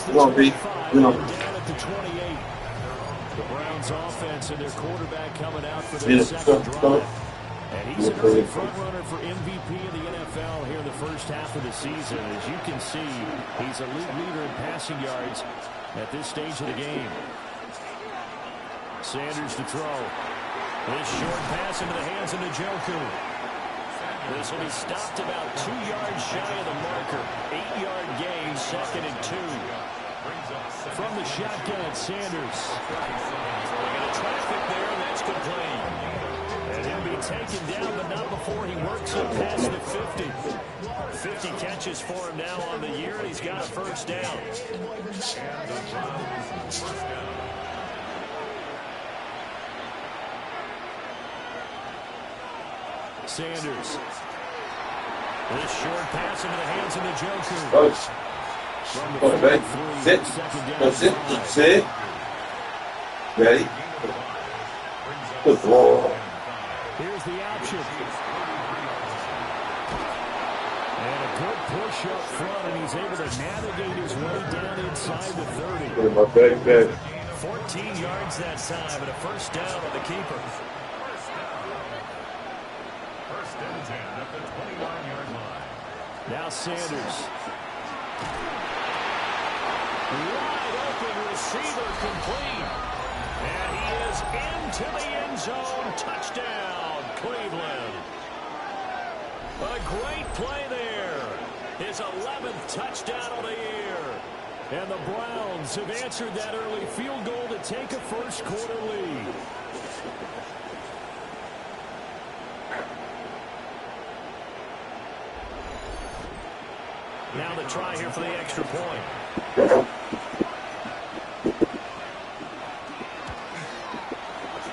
across the Come on, B. 25 You know. and down at the 28. The Browns offense and their quarterback coming out for their Yeah, second so. drive. And he's an early front runner for MVP in the NFL here in the first half of the season. As you can see, he's a league leader in passing yards at this stage of the game. Sanders to throw. This short pass into the hands of Njoku. This will be stopped about 2 yards shy of the marker. 8-yard gain, 2nd and 2. From the shotgun, Sanders. They got a traffic there, and that's complete. And he'll be taken down, but not before he works up past the 50. 50 catches for him now on the year, and he's got a first down. Sanders. This short pass into the hands of Njoku. From the 43, Sit. second down. That's it. Sit. Ready? Good ball. Here's the option. And a good push up front, and he's able to navigate his way down inside the 30. Get my back. 14 yards that time, and a first down on the keeper. First and 10 at the 29-yard line. Now Sanders. Wide open receiver complete. And he is into the end zone. Touchdown, Cleveland. A great play there. His 11th touchdown of the year. And the Browns have answered that early field goal to take a first quarter lead. Now the try here for the extra point.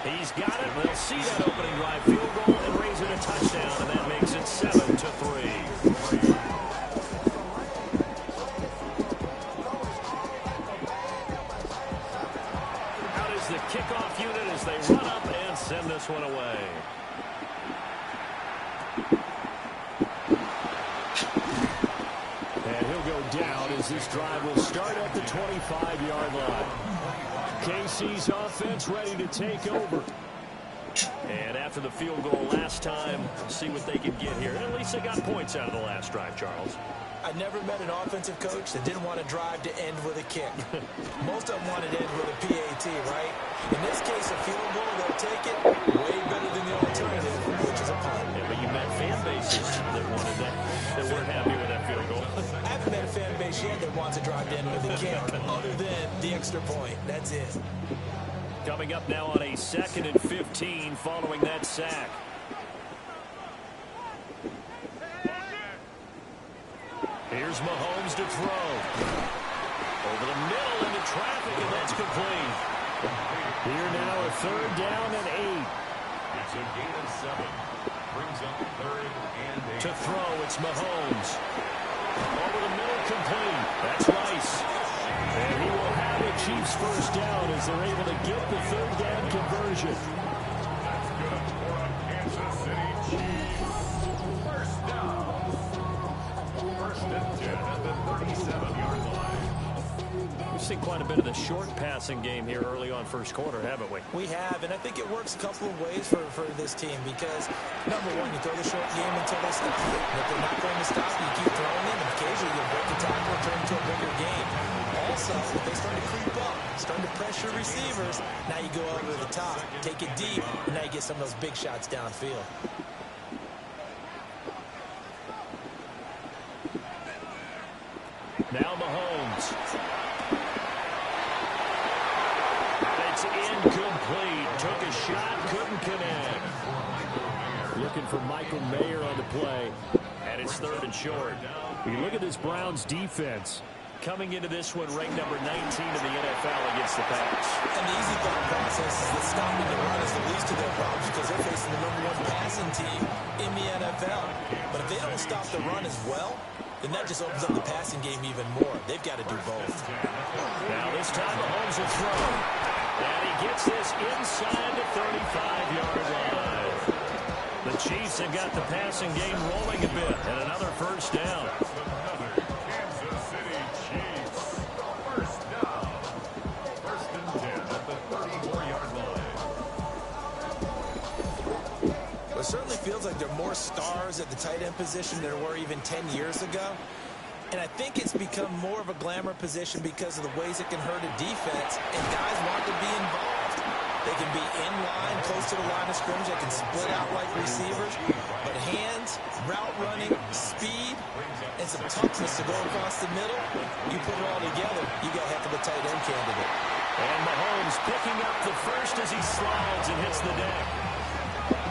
He's got it. We'll see that opening drive field goal and raise it a touchdown, and that makes it 7-3. Out is the kickoff unit as they run up and send this one away. And he'll go down as this drive will start at the 25-yard line. KC's offense ready to take over. And after the field goal last time, see what they can get here. And at least they got points out of the last drive, Charles. I never met an offensive coach that didn't want to drive to end with a kick. Most of them wanted to end with a PAT, right? In this case, a field goal, they'll take it way better than the alternative, which is a punt. Yeah, but you met fan bases that wanted that, that weren't happy with that field goal. I haven't met a fan base yet that wants to drive to end with a kick, other than the extra point. That's it. Coming up now on a 2nd and 15 following that sack. Here's Mahomes to throw. Over the middle into traffic, and that's complete. Here now a 3rd down and 8. It's a gain of 7. Brings up 3rd and 8. To throw, it's Mahomes. Over the middle, complete. That's Rice. And he will have the Chiefs first down as they're able to get the 3rd down conversion. That's good for a Kansas City Chiefs. First down. First and 10 at the 37-yard line. We've seen quite a bit of the short passing game here early on first quarter, haven't we? We have, and I think it works a couple of ways for this team because, number one, you throw the short game until they stop you. And if they're not going to stop you, you keep throwing them, and occasionally you'll break the tackle and turn into a bigger game. Also, if they start to creep up, start to pressure receivers, now you go over the top, take it deep, and now you get some of those big shots downfield. Now Mahomes. It's incomplete. Took a shot, couldn't connect. Looking for Michael Mayer on the play. And it's 3rd and short. You look at this Browns defense. Coming into this one, ranked number 19 in the NFL against the pass. And the easy thought process is that stopping the run is the least of their problems because they're facing the #1 passing team in the NFL. But if they don't stop the run as well, then that just opens up the passing game even more. They've got to do both. Now this time Mahomes will throw. And he gets this inside the 35-yard line. The Chiefs have got the passing game rolling a bit. And another first down. feels like there are more stars at the tight end position than there were even 10 years ago. And I think it's become more of a glamour position because of the ways it can hurt a defense, and guys want to be involved. They can be in line, close to the line of scrimmage. They can split out like receivers. But hands, route running, speed, and some toughness to go across the middle, you put it all together, you got a heck of a tight end candidate. And Mahomes picking up the first as he slides and hits the deck.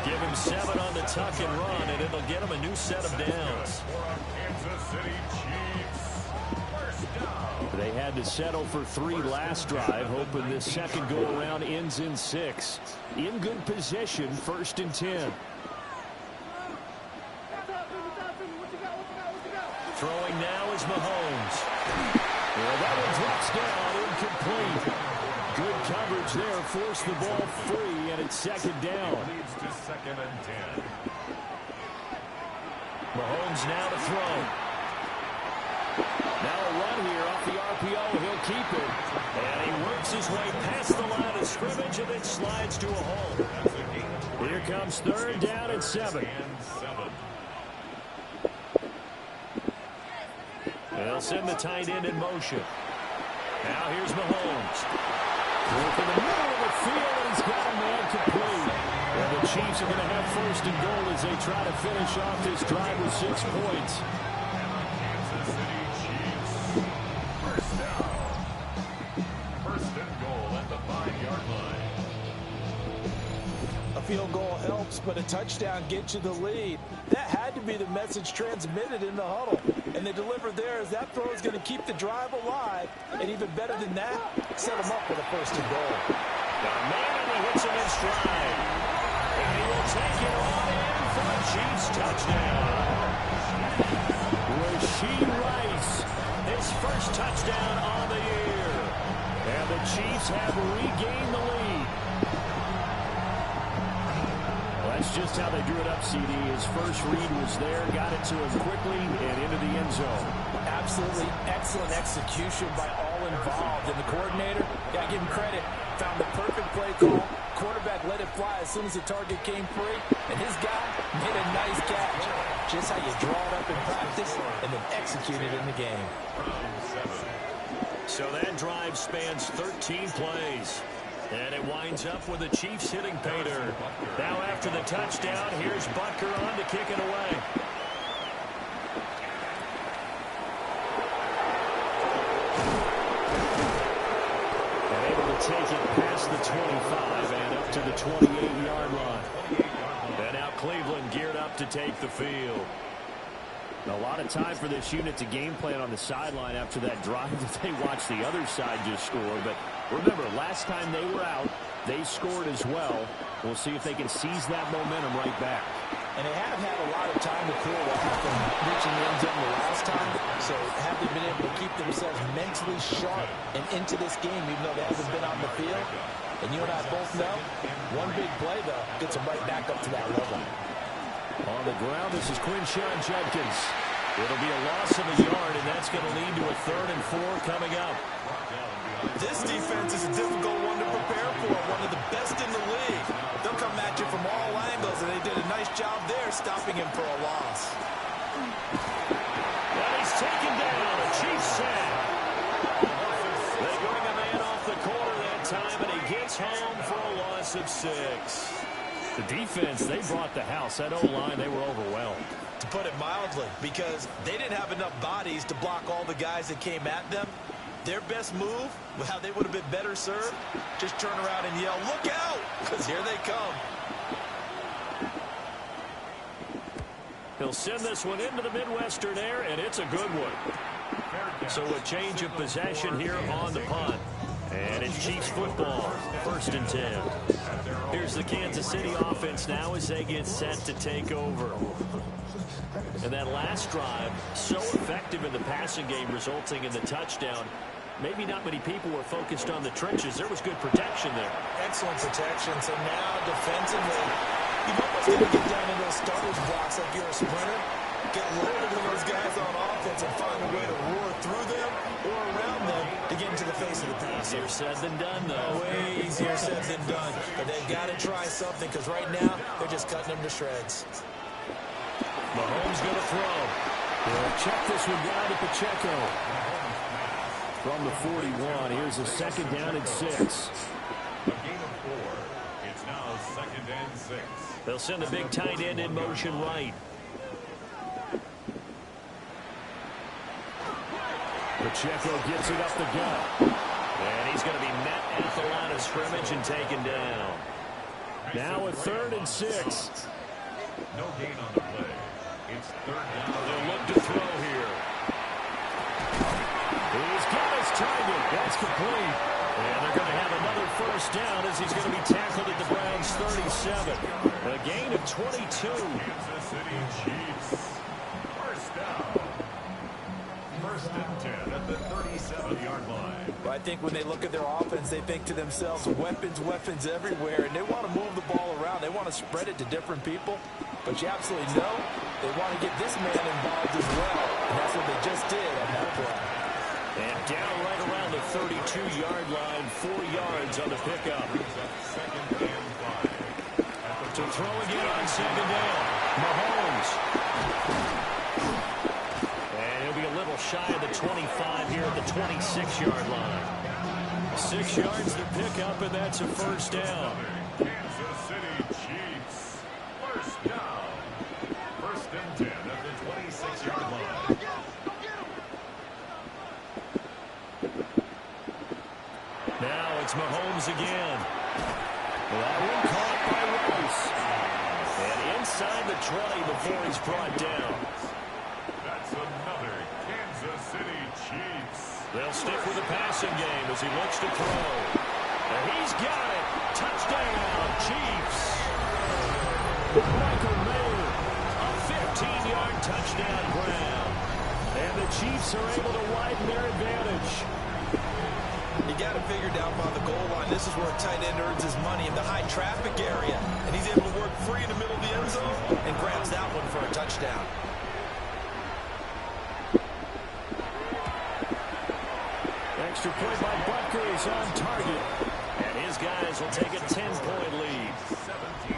Give him 7 on the tuck and run, and it'll get him a new set of downs. They had to settle for 3 last drive, hoping this second go-around ends in 6. In good position, 1st and 10. Throwing now is Mahomes. Well, that one drops down, incomplete. Good coverage there, forced the ball free, and it's 2nd down. Leads to 2nd and 10. Mahomes now to throw. Now a run here off the RPO. He'll keep it. And he works his way past the line of scrimmage and then slides to a hole. Here comes 3rd down and 7. They'll send the tight end in motion. Now here's Mahomes. Work in the middle of the field, and he's got a man complete. And the Chiefs are going to have 1st and goal as they try to finish off this drive with 6 points. Field goal helps, but a touchdown gets you the lead. That had to be the message transmitted in the huddle. And they delivered there as that throw is going to keep the drive alive. And even better than that, set them up with a 1st and goal. Got a man and he hits him in stride. And he will take it on in for a Chiefs touchdown. Rashee Rice, his 1st touchdown on the year. And the Chiefs have regained the lead. That's just how they drew it up, CD. His first read was there, got it to him quickly, and into the end zone. Absolutely excellent execution by all involved. And the coordinator, got to give him credit, found the perfect play call. Quarterback let it fly as soon as the target came free, and his guy made a nice catch. Just how you draw it up in practice and then execute it in the game. So that drive spans 13 plays. And it winds up with the Chiefs hitting pay dirt. Now after the touchdown, here's Butker on to kick it away. And able to take it past the 25 and up to the 28-yard line. And now Cleveland geared up to take the field. A lot of time for this unit to game plan on the sideline after that drive that they watched the other side just score. But remember, last time they were out, they scored as well. We'll see if they can seize that momentum right back. And they have had a lot of time to cool off from reaching the end zone the last time. So have they been able to keep themselves mentally sharp and into this game, even though they haven't been on the field? And you and I both know, one big play, though, gets them right back up to that level. On the ground, this is Quinshon Judkins. It'll be a loss of a yard, and that's going to lead to a 3rd and 4 coming up. This defense is a difficult one to prepare for, one of the best in the league. They'll come at you from all angles, and they did a nice job there stopping him for a loss. Well, he's taken down. A Chiefs sack. They bring a man off the corner that time, and he gets home for a loss of 6. The defense, they brought the house. That O-line, they were overwhelmed. To put it mildly, because they didn't have enough bodies to block all the guys that came at them. Their best move, how they would have been better served, just turn around and yell, "Look out!" because here they come. He'll send this one into the Midwestern air, and it's a good one. So a change of possession here on the punt. And it's Chiefs football, 1st and 10. Here's the Kansas City offense now as they get set to take over. And that last drive, so effective in the passing game, resulting in the touchdown. Maybe not many people were focused on the trenches. There was good protection there. Excellent protection. So now defensively, you've almost got to get down in those starters blocks like you're a sprinter. Get loaded with those guys on offense and find a way to roar through them or around them to get into the face of the pass. Easier said than done, though. Way easier said than done. But they've got to try something because right now they're just cutting them to shreds. Mahomes going to throw. He'll check this one down to Pacheco. From the 41, here's a 2nd down and 6. A gain of 4. It's now 2nd and 6. They'll send a big tight end in motion right. Pacheco gets it up the gut. And he's going to be met at the line of scrimmage and taken down. Now a 3rd and 6. No gain on the play. It's 3rd down. They'll look to throw here. He's got his target. That's complete. And they're going to have another 1st down as he's going to be tackled at the Browns' 37. A gain of 22. Kansas City Chiefs. 1st down. 1st and 10 at the 37-yard line. But I think when they look at their offense, they think to themselves, weapons, weapons everywhere, and they want to move the ball around. They want to spread it to different people. But you absolutely know they want to get this man involved as well. And that's what they just did on that play. And down right around the 32-yard line, 4 yards on the pickup. 2nd and 5. To throw again on 2nd down. Mahomes. And he'll be a little shy of the 25 here at the 26-yard line. 6 yards to pick up, and that's a 1st down. Kansas City Chiefs. 1st down. 1st and 10 at the 26-yard line. Now it's Mahomes again. That one caught by Rice. And inside the 20 before he's brought down. That's another Kansas City Chiefs. They'll stick with the passing game as he looks to throw. And he's got it. Touchdown, Chiefs. Michael Mayer, a 15-yard touchdown grab. And the Chiefs are able to widen their advantage. You got to figure down by the goal line. This is where a tight end earns his money in the high traffic area. And he's able to work free in the middle of the end zone and grabs that one for a touchdown. Extra point by Butker is on target. And his guys will take a 10-point lead. 17.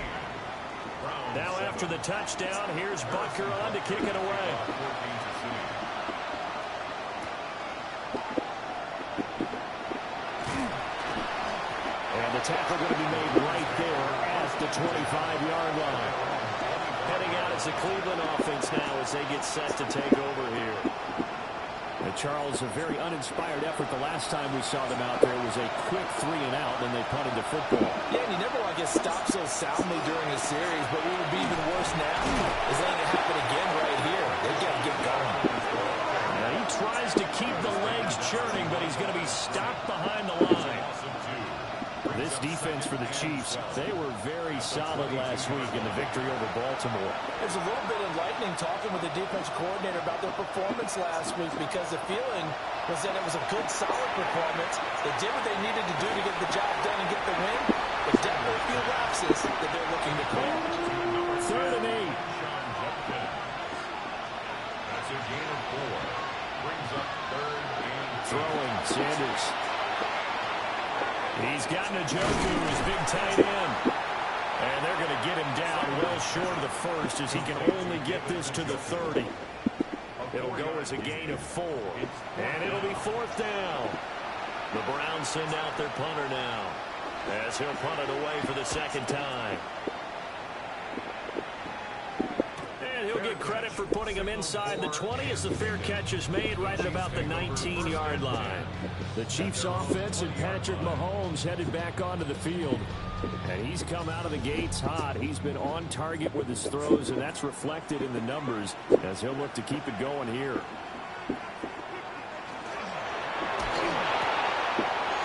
Now after the touchdown, here's Butker on to kick it away. 14 to City. And the tackle going to be made right there at the 25-yard line. Heading out as the Cleveland offense now as they get set to take over here. And Charles, a very uninspired effort the last time we saw them out there was a quick 3-and-out, then they punted the football. Yeah, and you never want to get stopped so soundly during a series, but what would be even worse now is letting it happen again right here. They got to get going. Now he tries to keep the legs churning, but he's going to be stopped behind the line. This defense for the Chiefs, they were very solid last week in the victory over Baltimore. It's a little bit enlightening talking with the defense coordinator about their performance last week because the feeling was that it was a good, solid performance. They did what they needed to do to get the job done and get the win, but definitely a few lapses that they're looking to correct. 3rd and 8. That's a gain of 4. Brings up 3rd and 2. Throwing, Sanders. He's got Njoku, his big tight end. And they're going to get him down well short of the 1st as he can only get this to the 30. It'll go as a gain of 4. And it'll be 4th down. The Browns send out their punter now as he'll punt it away for the 2nd time. And he'll get credit for putting him inside the 20 as the fair catch is made right at about the 19-yard line. The Chiefs offense and Patrick Mahomes headed back onto the field. And he's come out of the gates hot. He's been on target with his throws, and that's reflected in the numbers as he'll look to keep it going here.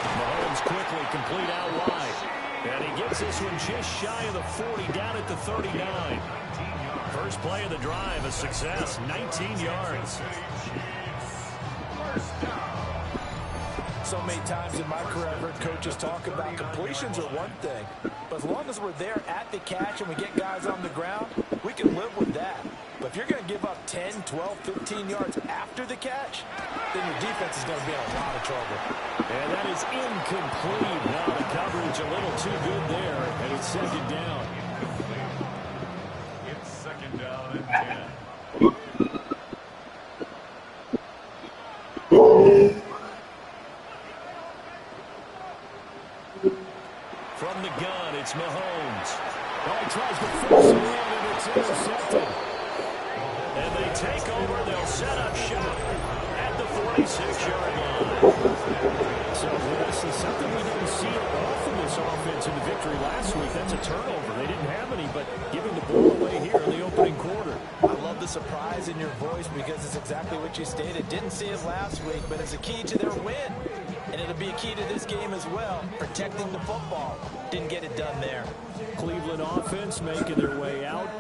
Mahomes quickly complete out wide. And he gets this one just shy of the 40, down at the 39. First play of the drive, a success, 19 yards. So many times in my career, I've heard coaches talk about completions are one thing, but as long as we're there at the catch and we get guys on the ground, we can live with that. But if you're going to give up 10, 12, 15 yards after the catch, then your defense is going to be in a lot of trouble. And that is incomplete. Now the coverage a little too good there, and it's 2nd down. It's 2nd down and and 10. From the gun, it's Mahomes. Oh, he tries to force it in, and it's intercepted. And they take over. They'll set up shop at the 46-yard line. So this is something we didn't see often this offense in the victory last week. That's a turnover. They didn't have any, but giving the ball away here in the opening quarter. I love the surprise in your voice because it's exactly what you stated. Didn't see it last week, but it's a key to their win. And it'll be a key to this game as well, protecting the football. Didn't get it done there. Cleveland offense making their way out.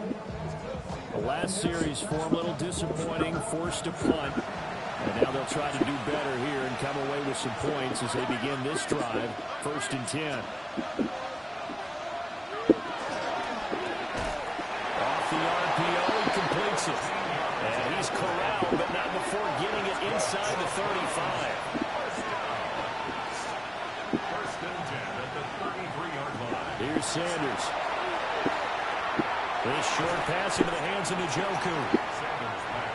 The last series for them, a little disappointing, forced to punt. And now they'll try to do better here and come away with some points as they begin this drive. 1st and 10. Off the RPO, he completes it. And he's corralled, but not before getting it inside the 35. First and 10 at the 33-yard line. Here's Sanders. This short pass into the hands of Njoku.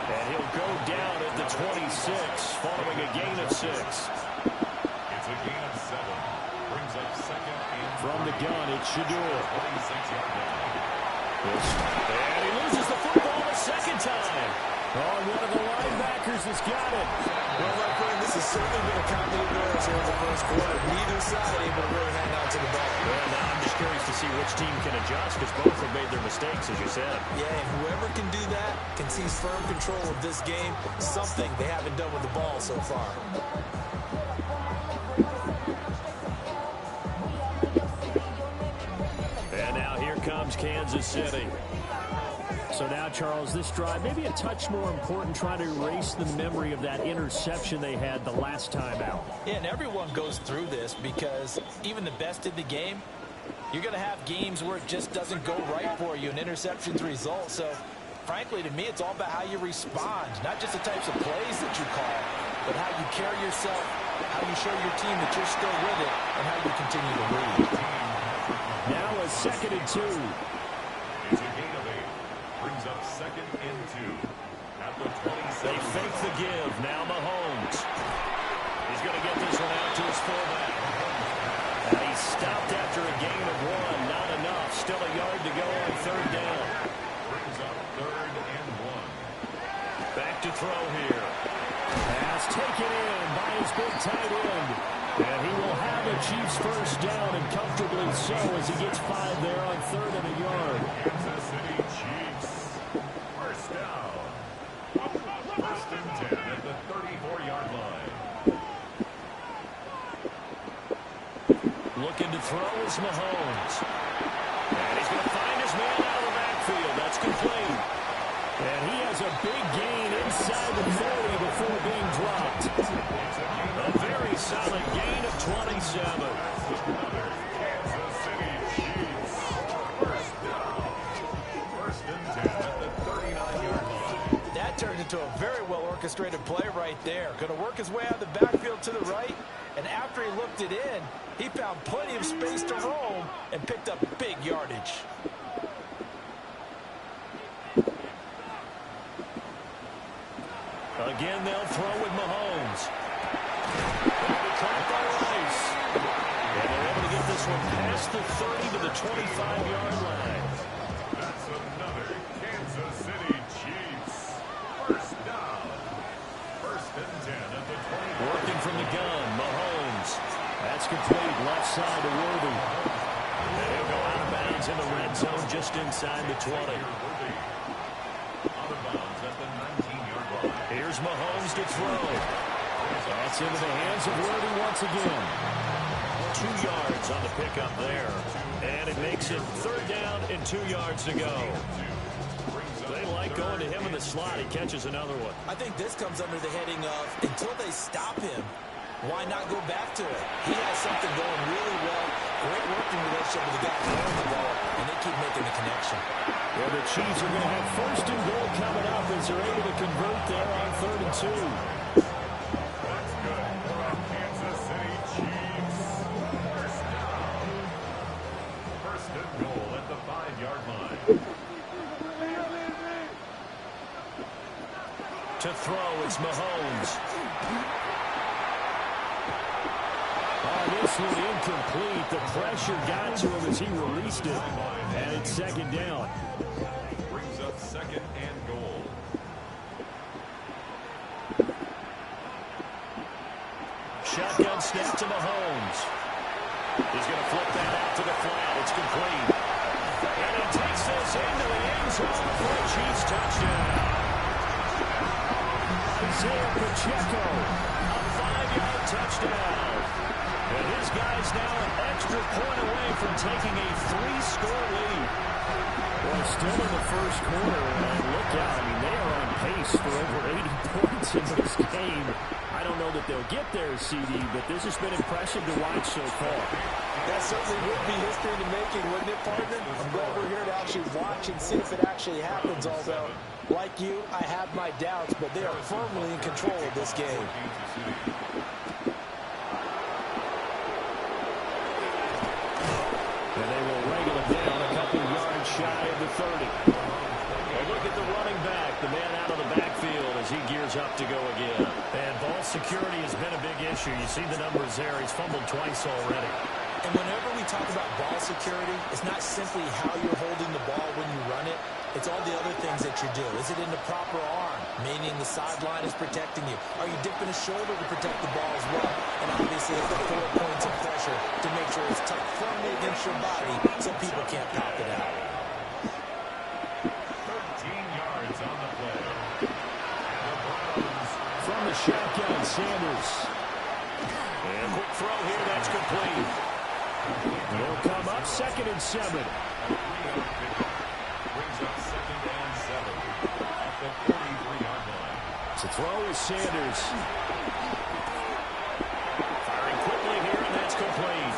And he'll go down at the 26, following a gain of 6. It's a gain of 7. Brings up second and From the gun, it's Shador. 26-yard line. And he loses the football the second time. Oh, one of the linebackers has got it. Well, my friend, this has certainly been a comedy of errors here in the first quarter. Neither side able to really hang on to the ball. Well, now I'm just curious to see which team can adjust because both have made their mistakes, as you said. Yeah, and whoever can do that can seize firm control of this game, something they haven't done with the ball so far. And now here comes Kansas City. So now, Charles, this drive maybe a touch more important, trying to erase the memory of that interception they had the last time out. Yeah, and everyone goes through this because even the best in the game, you're going to have games where it just doesn't go right for you, and interceptions result. So, frankly, to me, it's all about how you respond, not just the types of plays that you call, but how you carry yourself, how you show your team that you're still with it, and how you continue to lead. Now a 2nd and 2. It's a gain of 8. Brings up second and 2 at the 27. They fake the give. Now Mahomes. He's going to get this one out to his fullback. And he stopped after a gain of 1. Not enough. Still a yard to go on 3rd down. Brings up 3rd and 1. Back to throw here. Pass taken in by his big tight end. And he will have a Chiefs first down, and comfortably so, as he gets 5 there on 3rd and a yard. Kansas City Chiefs. First down. First and 10 at the 34-yard line. Looking to throw is Mahomes. And he's going to find his man out of the backfield. That's complete. And he has a big gain inside the 40 before being dropped. A very solid gain of 27. Another Kansas City Chiefs. First down. First and 10 at the 39-yard line. That turned into a very well-orchestrated play right there. Going to work his way out of the backfield to the right, and after he looked it in, he found plenty of space to roam and picked up big yardage. Again, they'll throw with Mahomes. They'll be caught by Rice. And they're able to get this one past the 30 to the 25-yard line. That's another Kansas City Chiefs. First down. First and 10 at the 20. Working from the gun, Mahomes. That's complete, left side to Worthy. And he'll go out of bounds in the red zone just inside the 20. Out of bounds at the 19-yard line. Here's Mahomes to throw. That's into the hands of Worthy once again. 2 yards on the pickup there. And it makes it 3rd down and 2 yards to go. They like going to him in the slot. He catches another one. I think this comes under the heading of, until they stop him, why not go back to it? He has something going really well. Great working relationship with the guy throwing the ball, and they keep making the connection. Well, the Chiefs are going to have 1st and goal coming up as they're able to convert there on 3rd and 2. That's good for the Kansas City Chiefs. First down. First and goal at the 5-yard line. Here's Mahomes. Oh, this one incomplete. The pressure got to him as he released it. And it's second down. Brings up second and goal. Shotgun snap to Mahomes. He's going to flip that out to the flat. It's complete. And he takes this into the end zone for a Chiefs touchdown. Isaiah Pacheco, a 5-yard touchdown. And this guy's now an extra point away from taking a 3-score lead. Well, still in the first quarter, and look out. I mean, they are on pace for over 80 points in this game. I don't know that they'll get there, CD, but this has been impressive to watch so far. That certainly would be history in the making, wouldn't it, partner? I'm glad we're here to actually watch and see if it actually happens, although, like you, I have my doubts, but they are firmly in control of this game. And they will wrangle it down a couple yards shy of the 30. And look at the running back, the man out of the backfield as he gears up to go again. And ball security has been a big issue. You see the numbers there. He's fumbled twice already. And whenever we talk about ball security, it's not simply how you're holding the ball when you run it. It's all the other things that you do. Is it in the proper arm, meaning the sideline is protecting you? Are you dipping a shoulder to protect the ball as well? And obviously, the 4 points of pressure to make sure it's tucked firmly against your body so people can't pop it out. 13 yards on the play. And the Browns From the shotgun, Sanders. And quick throw here, that's complete. They'll come up 2nd and 7. brings up 2nd and 7 at the 33-yard line. To throw is Sanders. Firing quickly here, and that's complete.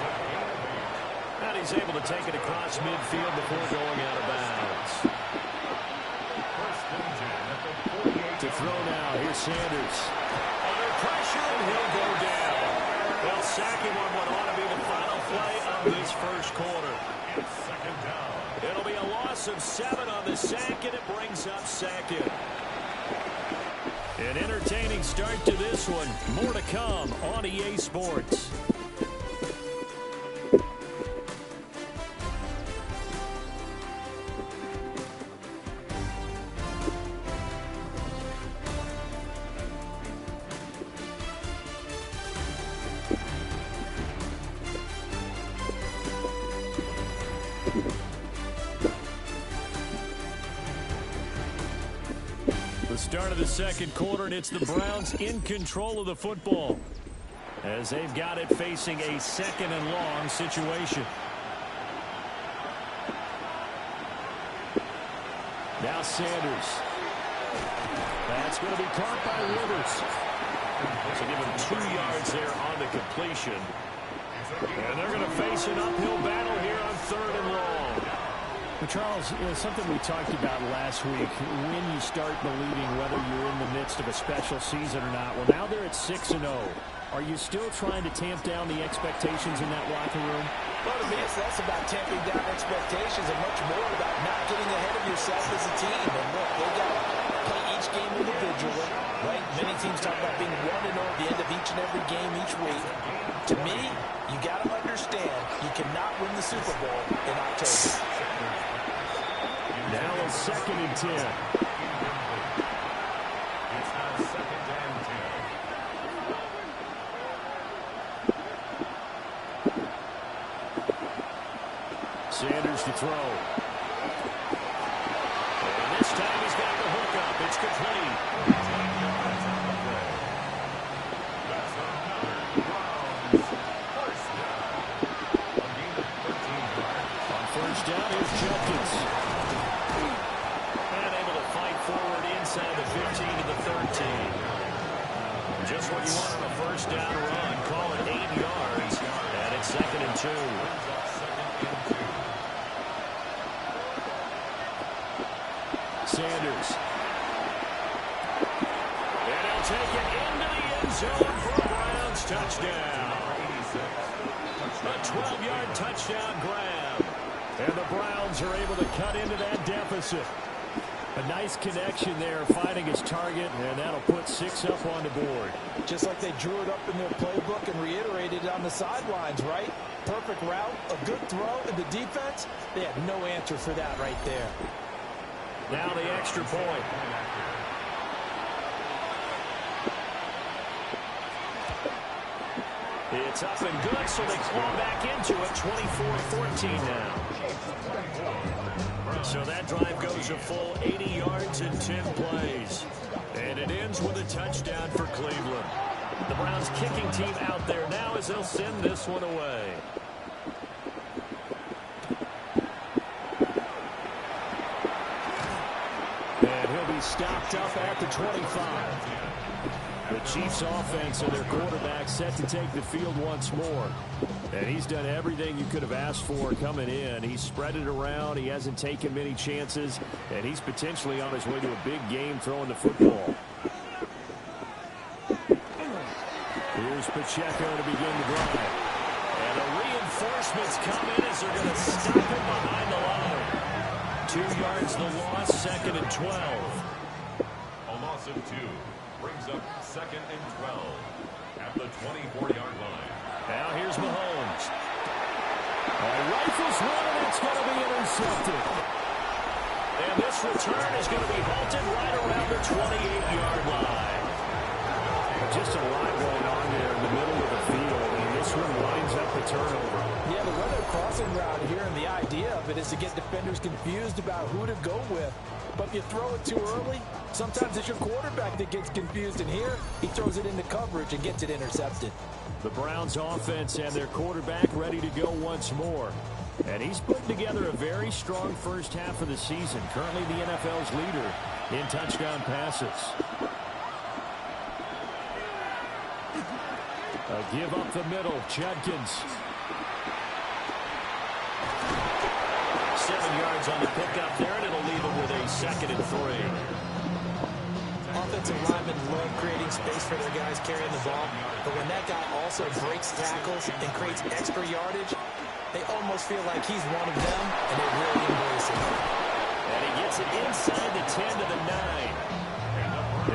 And he's able to take it across midfield before going out of bounds. First and 10 at the 48. To throw now, here's Sanders. Under pressure, and he'll go down. They'll sack him on what ought to be the final play of this first quarter. It's second down. It'll be a loss of 7 on the sack, and it brings up 2nd. An entertaining start to this one. More to come on EA Sports. The start of the second quarter, and it's the Browns in control of the football as they've got it facing a 2nd and long situation. Now Sanders. That's going to be caught by Rivers. So give him 2 yards there on the completion. And they're going to face an uphill battle here on 3rd and long. Well, Charles, something we talked about last week, when you start believing whether you're in the midst of a special season or not. Well, now they're at 6-0. Are you still trying to tamp down the expectations in that locker room? Well, to me, it's less about tamping down expectations and much more about not getting ahead of yourself as a team. And look, they got to play each game individually, right? Many teams talk about being 1-0 at the end of each and every game each week. To me, you got to understand you cannot win the Super Bowl in October. Now a 2nd and 10. It's now 2nd and 10. Sanders to throw. And this time he's got the hook up. It's complete. That's another Browns first down. A gain of 13 yards. On first down, here's Jenkins. And able to fight forward inside the 15 to the 13. Just what you want on a first down run. Call it 8 yards. And it's 2nd and 2. Brings up 2nd and 2. Sanders. And he'll take it into the end zone for a Browns touchdown. A 12-yard touchdown grab. And the Browns are able to cut into that deficit. A nice connection there, finding his target, and that'll put 6 up on the board. Just like they drew it up in their playbook and reiterated it on the sidelines, right? Perfect route, a good throw, and the defense, they had no answer for that right there. Now the extra point. It's up and good, so they claw back into it, 24-14 now. So that drive goes a full 80 yards in 10 plays. And it ends with a touchdown for Cleveland. The Browns kicking team out there now as they'll send this one away. And he'll be stopped up at the 25. The Chiefs offense and their quarterback set to take the field once more. And he's done everything you could have asked for coming in. He's spread it around. He hasn't taken many chances. And he's potentially on his way to a big game throwing the football. Here's Pacheco to begin the drive. And the reinforcements come in as they're going to stop him behind the line. 2 yards the loss, 2nd and 12. A loss of 2 brings up 2nd and 12 at the 24-yard line. Now here's Mahomes. Rifles one, and it's going to be intercepted. And this return is going to be halted right around the 28-yard line. Just a lot going on there in the middle of the field, and this one winds up a turnover. Yeah, the run their crossing route here, and the idea of it is to get defenders confused about who to go with. But if you throw it too early, sometimes it's your quarterback that gets confused, and here he throws it into coverage and gets it intercepted. The Browns offense and their quarterback ready to go once more. And he's putting together a very strong first half of the season. Currently the NFL's leader in touchdown passes. A give up the middle, Judkins. 7 yards on the pickup there, and it'll leave him with a 2nd and 3. Offensive linemen love creating space for their guys carrying the ball, but when that guy also breaks tackles and creates extra yardage, they almost feel like he's one of them, and they really embrace it. And he gets it inside the 10 to the 9.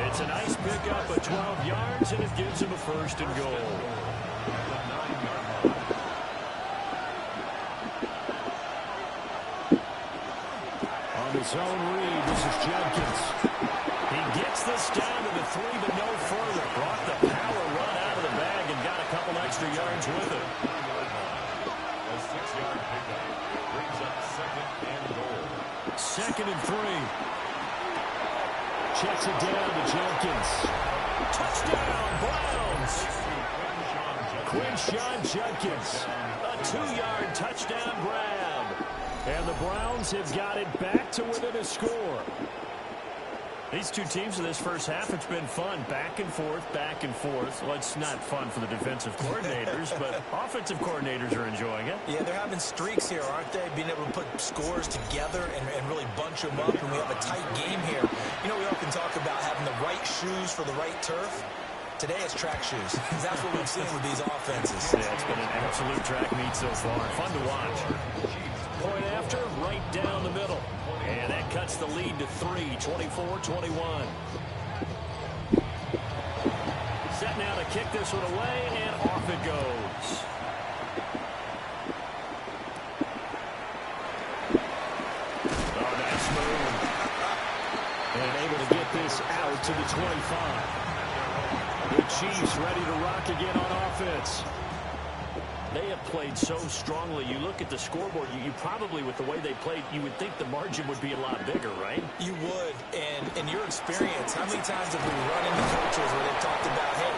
It's a nice pickup of 12 yards, and it gives him a 1st and goal. On his own read, this is Judkins. He gets this down to the 3, but no further. Brought the power run out of the bag and got a couple extra yards with it. A 6-yard pickup brings up 2nd and goal. 2nd and 3. Checks it down to Jenkins. Touchdown, Browns! Quinshon Judkins. A 2-yard touchdown grab. And the Browns have got it back to within a score. These two teams in this first half, it's been fun. Back and forth, back and forth. Well, it's not fun for the defensive coordinators, but offensive coordinators are enjoying it. Yeah, they're having streaks here, aren't they? Being able to put scores together and really bunch them up, and we have a tight game here. You know, we often talk about having the right shoes for the right turf. Today it's track shoes. That's what we've seen with these offenses. Yeah, it's been an absolute track meet so far. Fun to watch. Point after, right down the middle. And that cuts the lead to 3, 24-21. Set now to kick this one away, and off it goes. Oh, nice move. And able to get this out to the 25. The Chiefs ready to rock again on offense. They have played so strongly. You look at the scoreboard, you probably, with the way they played, you would think the margin would be a lot bigger, right? You would. And in your experience, how many times have we run into coaches where they've talked about, hey,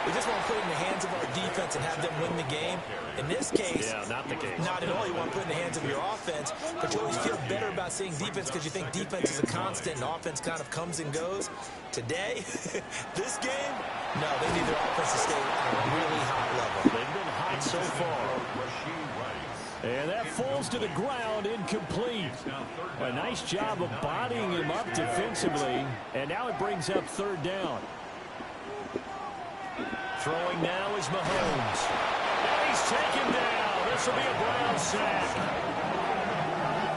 we just want to put it in the hands of our defense and have them win the game? In this case, yeah, not the case. Not at all. You want to put it in the hands of your offense, but you always feel better about seeing defense because you think defense is a constant and offense kind of comes and goes. Today, this game, no, they need their offense to stay at a really high level. They've been hot so far. And that falls to the ground, incomplete. A nice job of bodying him up defensively, and now it brings up 3rd down. Throwing now is Mahomes. And he's taken down. This will be a Brown sack.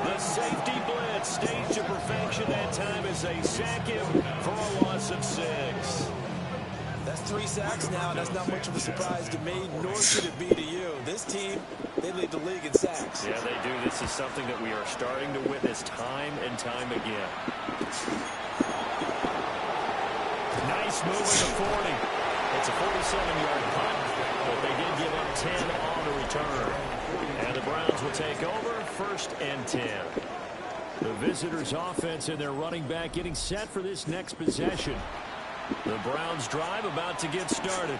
The safety blitz staged to perfection that time as they sack him for a loss of 6. That's 3 sacks now, and that's not much of a surprise to me, nor should it be to you. This team, they lead the league in sacks. Yeah, they do. This is something that we are starting to witness time and time again. Nice move at the 40. It's a 47-yard punt, but they did give up 10 on the return. And the Browns will take over 1st and 10. The visitors' offense and their running back getting set for this next possession. The Browns drive about to get started.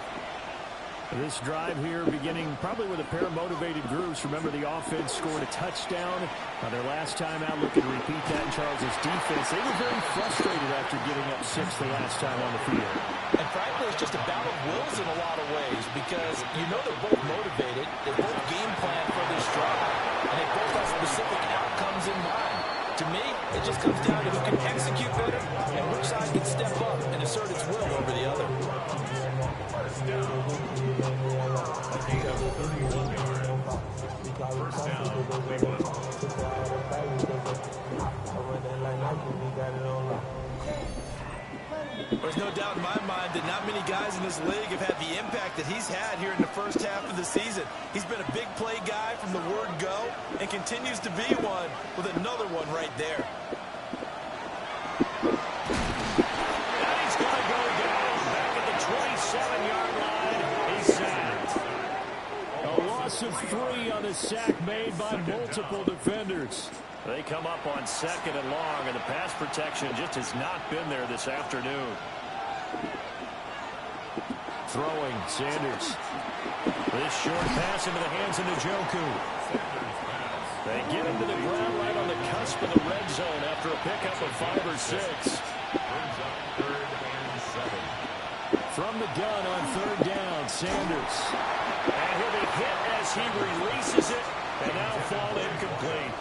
This drive here beginning probably with a pair of motivated groups. Remember, the offense scored a touchdown on their last time out. Looking to repeat that in Charles' defense. They were very frustrated after giving up 6 the last time on the field. And frankly, it's just a battle of wills in a lot of ways because you know they're both motivated. They both game plan for this drive, and they both have specific outcomes in mind. To me, it just comes down to who can execute better and which side can step up and assert its will over the other. First down. A gain of 31 yards. First down, Cleveland. There's no doubt in my mind that not many guys in this league have had the impact that he's had here in the first half of the season. He's been a big play guy from the word go and continues to be one with another one right there. And he's going to go down back at the 27-yard line. He's sacked. A loss of 3 on the sack made by multiple defenders. They come up on 2nd and long, and the pass protection just has not been there this afternoon. Throwing, Sanders. This short pass into the hands of Njoku. They get him to the ground right on the cusp of the red zone after a pickup of 5 or 6. Brings up 3rd and 7. From the gun on 3rd down, Sanders. And he'll be hit as he releases it, and now fall incomplete.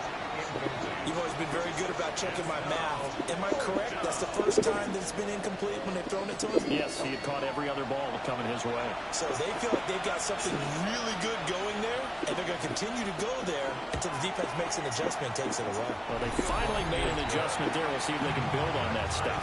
You've always been very good about checking my math. Am I correct? That's the first time that it's been incomplete when they've thrown it to him? Yes, he had caught every other ball coming his way. So they feel like they've got something really good going there, and they're going to continue to go there until the defense makes an adjustment and takes it away. Well, they finally made an adjustment there. We'll see if they can build on that stuff.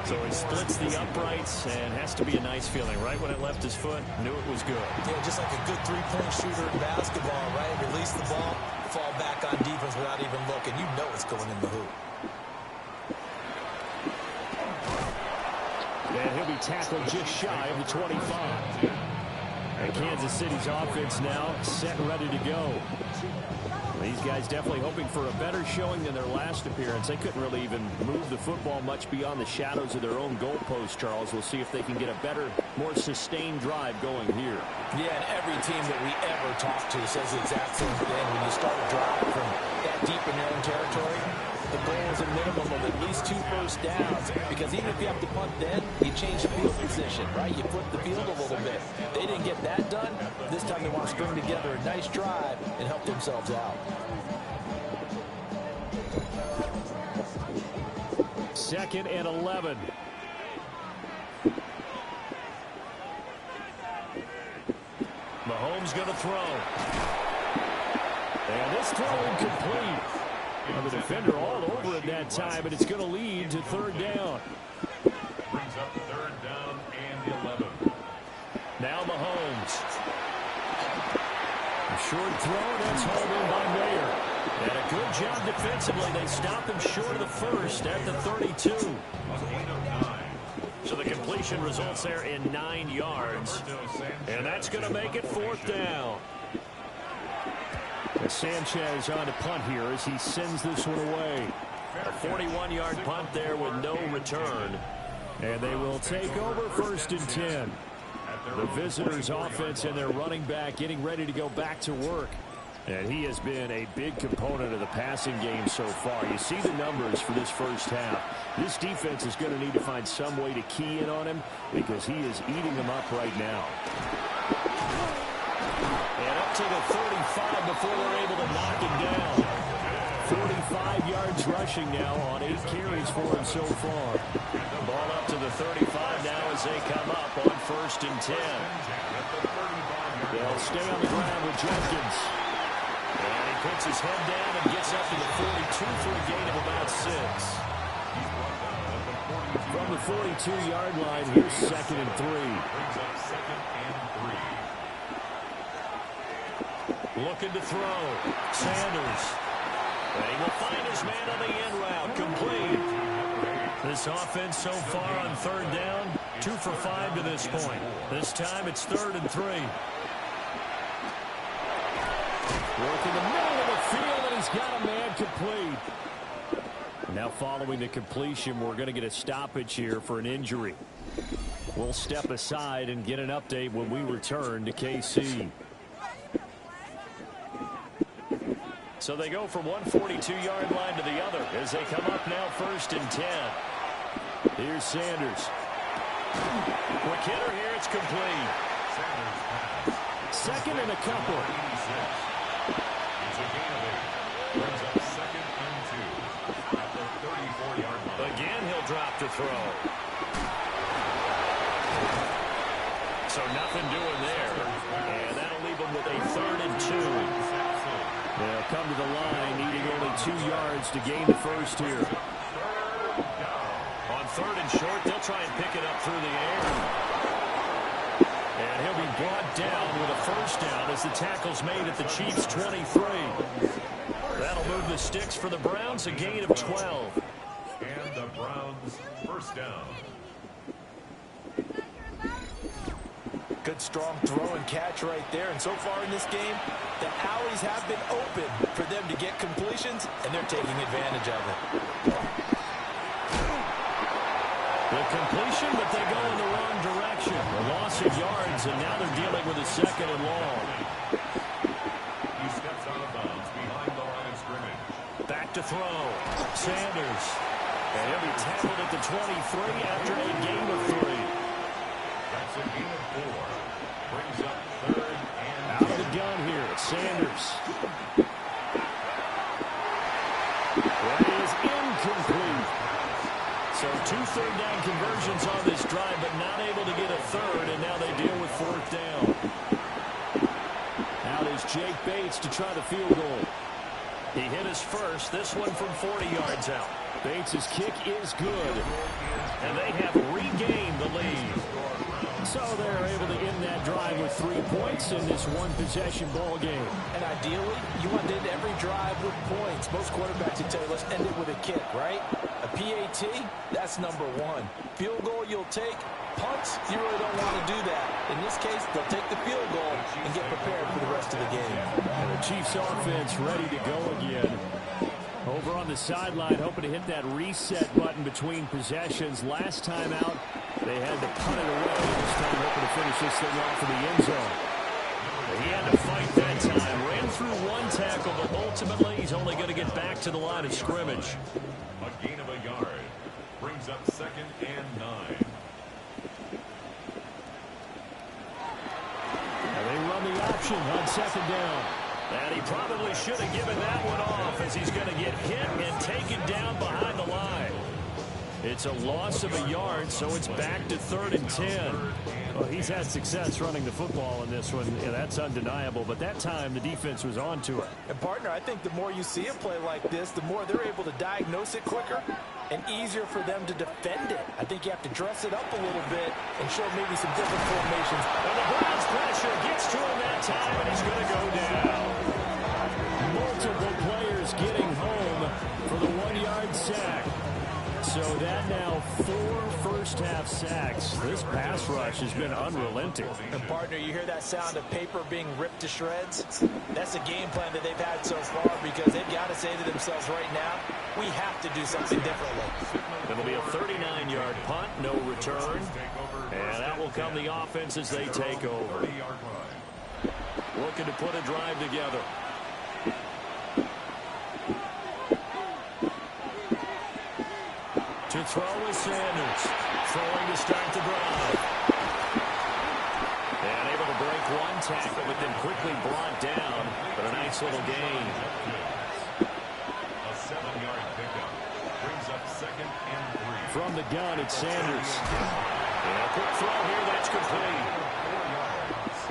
So he splits the uprights, and has to be a nice feeling. Right when it left his foot, knew it was good. Yeah, just like a good three-point shooter in basketball, right? Release the ball, fall back on defense without even looking. You know it's going in the hoop. And he'll be tackled just shy of the 25. And Kansas City's offense now set and ready to go. These guys definitely hoping for a better showing than their last appearance. They couldn't really even move the football much beyond the shadows of their own goalpost, Charles. We'll see if they can get a better, more sustained drive going here. Yeah, and every team that we ever talk to says the exact same thing. When you start a drive from that deep in your own territory, the goal is a minimum of at least 2 first downs. Because even if you have to punt then, you change the field position, right? You flip the field a little bit. They didn't get that done. This time they want to string together a nice drive and help themselves out. 2nd and 11. Mahomes going to throw. And this throw incomplete. And the defender all over it that time, but it's going to lead to 3rd down. Brings up 3rd down and 11. Now Mahomes. A short throw, that's hauled in by Mayer. And a good job defensively. They stop him short of the first at the 32. A gain of 9. So the completion results there in 9 yards. And that's going to make it 4th down. Sanchez on to punt here as he sends this one away. A 41-yard punt there with no return. And they will take over 1st and 10. The visitors' offense and their running back getting ready to go back to work. And he has been a big component of the passing game so far. You see the numbers for this first half. This defense is going to need to find some way to key in on him because he is eating them up right now. And up to the 35 before they're able to knock him down. 45 yards rushing now on 8 carries for him so far. Ball up to the 35 now as they come up on 1st and 10. They'll stay on the ground with Jenkins. And he puts his head down and gets up to the 42 for a gain of about 6. From the 42-yard line, here's 2nd and 3. Brings up 2nd and 3. Looking to throw. Sanders. And he will find his man on the end route. Complete. This offense so far on 3rd down, 2 for 5 to this point. This time it's 3rd and 3. Working the middle of the field, and he's got a man complete. Now following the completion, we're going to get a stoppage here for an injury. We'll step aside and get an update when we return to KC. So they go from one 42-yard line to the other as they come up now 1st and 10. Here's Sanders. Quick hitter here, it's complete. 2nd and a couple. It's a gain of 8. Brings up 2nd and 2 at the 34-yard line. Again, he'll drop to throw. So nothing doing there. And that'll leave him with a 3rd and 2. They'll come to the line, needing only 2 yards to gain the first here. On 3rd and short, they'll try and pick it up through the air. And he'll be brought down with a 1st down as the tackle's made at the Chiefs' 23. That'll move the sticks for the Browns, a gain of 12. And the Browns 1st down. Good, strong throw and catch right there. And so far in this game, the alleys have been open for them to get completions, and they're taking advantage of it. The completion, but they go in the wrong direction. A loss of yards, and now they're dealing with a 2nd and long. He steps out of bounds behind the line of scrimmage. Back to throw. Sanders. And he'll be tackled at the 23 after a gain of 3. That's a gain of 4. Brings up 3rd and Out of the gun here, Sanders. That is incomplete. So 2 third-down conversions on this drive, but not able to get a 3rd, and now they deal with 4th down. Out is Jake Bates to try the field goal. He hit his first, this one from 40 yards out. Bates' kick is good, and they have regained the lead. So they're able to end that drive with 3 points in this one-possession ball game. And ideally, you want to end every drive with points. Most quarterbacks would tell you, let's end it with a kick, right? A PAT, that's number 1. Field goal you'll take. Punts, you really don't want to do that. In this case, they'll take the field goal and get prepared for the rest of the game. And the Chiefs offense ready to go again. Over on the sideline, hoping to hit that reset button between possessions. Last time out, they had to punt it away. This time hoping to finish this thing off in the end zone. He had to fight that time. Ran through 1 tackle, but ultimately he's only going to get back to the line of scrimmage. a gain of a yard. Brings up 2nd and 9. And they run the option on 2nd down. And he probably should have given that one off as he's going to get hit and taken down behind the line. It's a loss of a yard, so it's back to 3rd and 10. Well, he's had success running the football in this one. Yeah, that's undeniable, but that time the defense was on to it. And, partner, I think the more you see a play like this, the more they're able to diagnose it quicker and easier for them to defend it. I think you have to dress it up a little bit and show maybe some different formations. And the Browns pressure gets to him that time, and he's going to go down. Multiple players getting home for the 1-yard sack. So that now 4 first-half sacks. This pass rush has been unrelenting. And, partner, you hear that sound of paper being ripped to shreds? That's a game plan that they've had so far because they've got to say to themselves right now, we have to do something differently. It'll be a 39-yard punt, no return. And that will come the offense as they take over. Looking to put a drive together. To throw is Sanders. Throwing to start the drive. And able to break 1 tackle, but then quickly brought down. But a nice little gain. A 7-yard pickup. Brings up 2nd and 3. From the gun, it's Sanders. And a quick throw here, that's complete. 4 yards.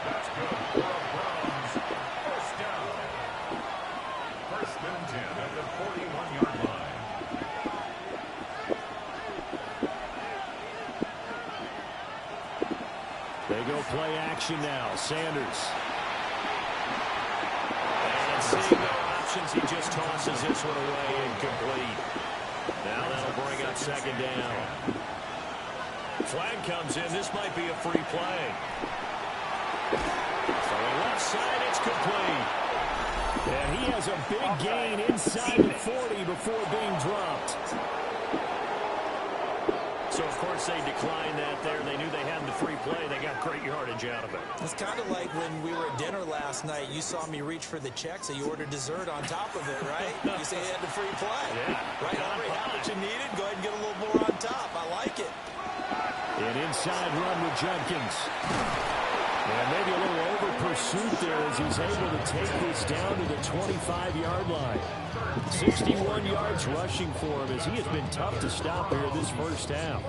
That's good for a Browns 1st down. action now. Sanders. And seeing no options, he just tosses this one away incomplete. Now that'll bring up second down. Flag comes in. This might be a free play. From the left side, it's complete. And he has a big gain inside the 40 before being dropped. So, of course, they declined that there. They knew they had the free play. They got great yardage out of it. It's kind of like when we were at dinner last night. You saw me reach for the check, so you ordered dessert on top of it, right? You say you had the free play. Yeah. Right, Henry, how much you needed? Go ahead and get a little more on top. I like it. An inside run with Judkins. And maybe a little over pursuit there as he's able to take this down to the 25-yard line. 61 yards rushing for him as he has been tough to stop here this first half.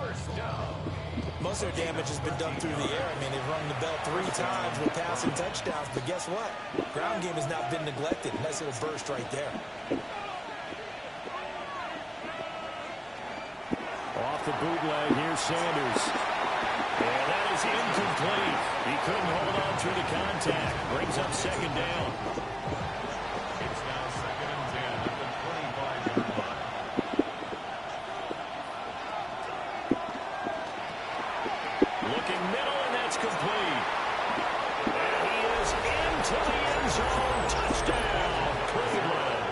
Most of their damage has been done through the air. I mean, they've rung the bell 3 times with passing touchdowns, but guess what? Ground game has not been neglected. Nice little burst right there. Off the bootleg, here's Sanders. And that is incomplete. He couldn't hold on through the contact. Brings up second down. It's now 2nd and 10 at the 25-yard line. Looking middle, and that's complete. And he is into the end zone. Touchdown, Cleveland.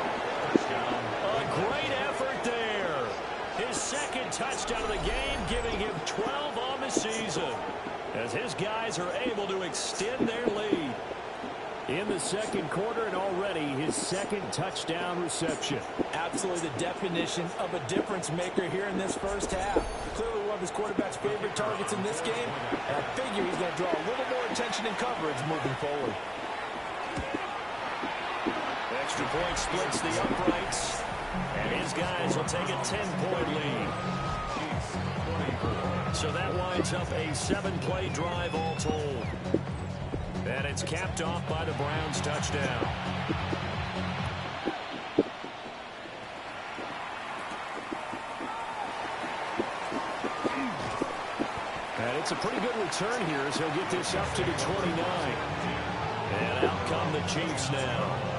A great effort there. His second touchdown of the game, giving him 12 on the season, as his guys are able to extend their lead in the second quarter, and already his second touchdown reception. Absolutely the definition of a difference maker here in this first half. Clearly one of his quarterback's favorite targets in this game, and I figure he's going to draw a little more attention and coverage moving forward. Extra point splits the uprights, and his guys will take a 10-point lead. So that winds up a 7-play drive all told. And it's capped off by the Browns' touchdown. And it's a pretty good return here as he'll get this up to the 29. And out come the Chiefs now.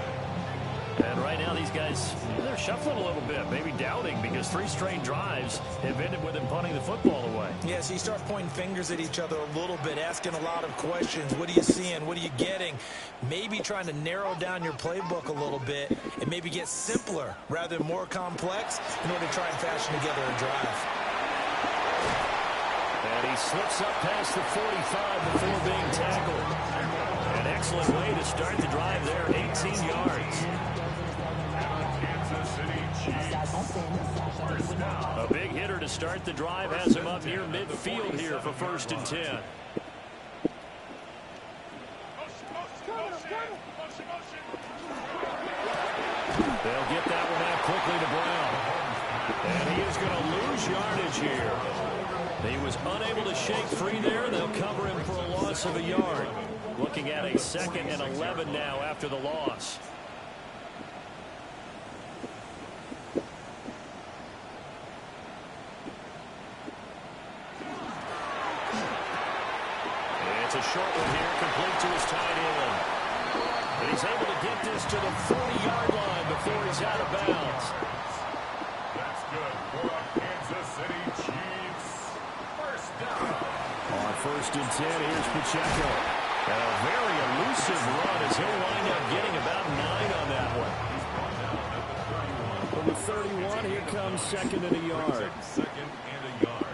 And right now these guys, they're shuffling a little bit, maybe doubting, because 3 straight drives have ended with him punting the football away. Yeah, so you start pointing fingers at each other a little bit, asking a lot of questions. What are you seeing? What are you getting? Maybe trying to narrow down your playbook a little bit and maybe get simpler rather than more complex in order to try and fashion together a drive. And he slips up past the 45 before being tackled. An excellent way to start the drive there, 18 yards. A big hitter to start the drive has him up near midfield here for 1st and 10. They'll get that one out quickly to Brown. And he is going to lose yardage here. He was unable to shake free there. They'll cover him for a loss of a yard. Looking at a 2nd and 11 now after the loss. It's a short one here, complete to his tight end. And he's able to get this to the 40-yard line before he's out of bounds. That's good for the Kansas City Chiefs. First down. On 1st and 10, here's Pacheco. And a very elusive run as he'll wind up getting about 9 on that one. From the 31, here comes 2nd and a yard. 2nd and a yard.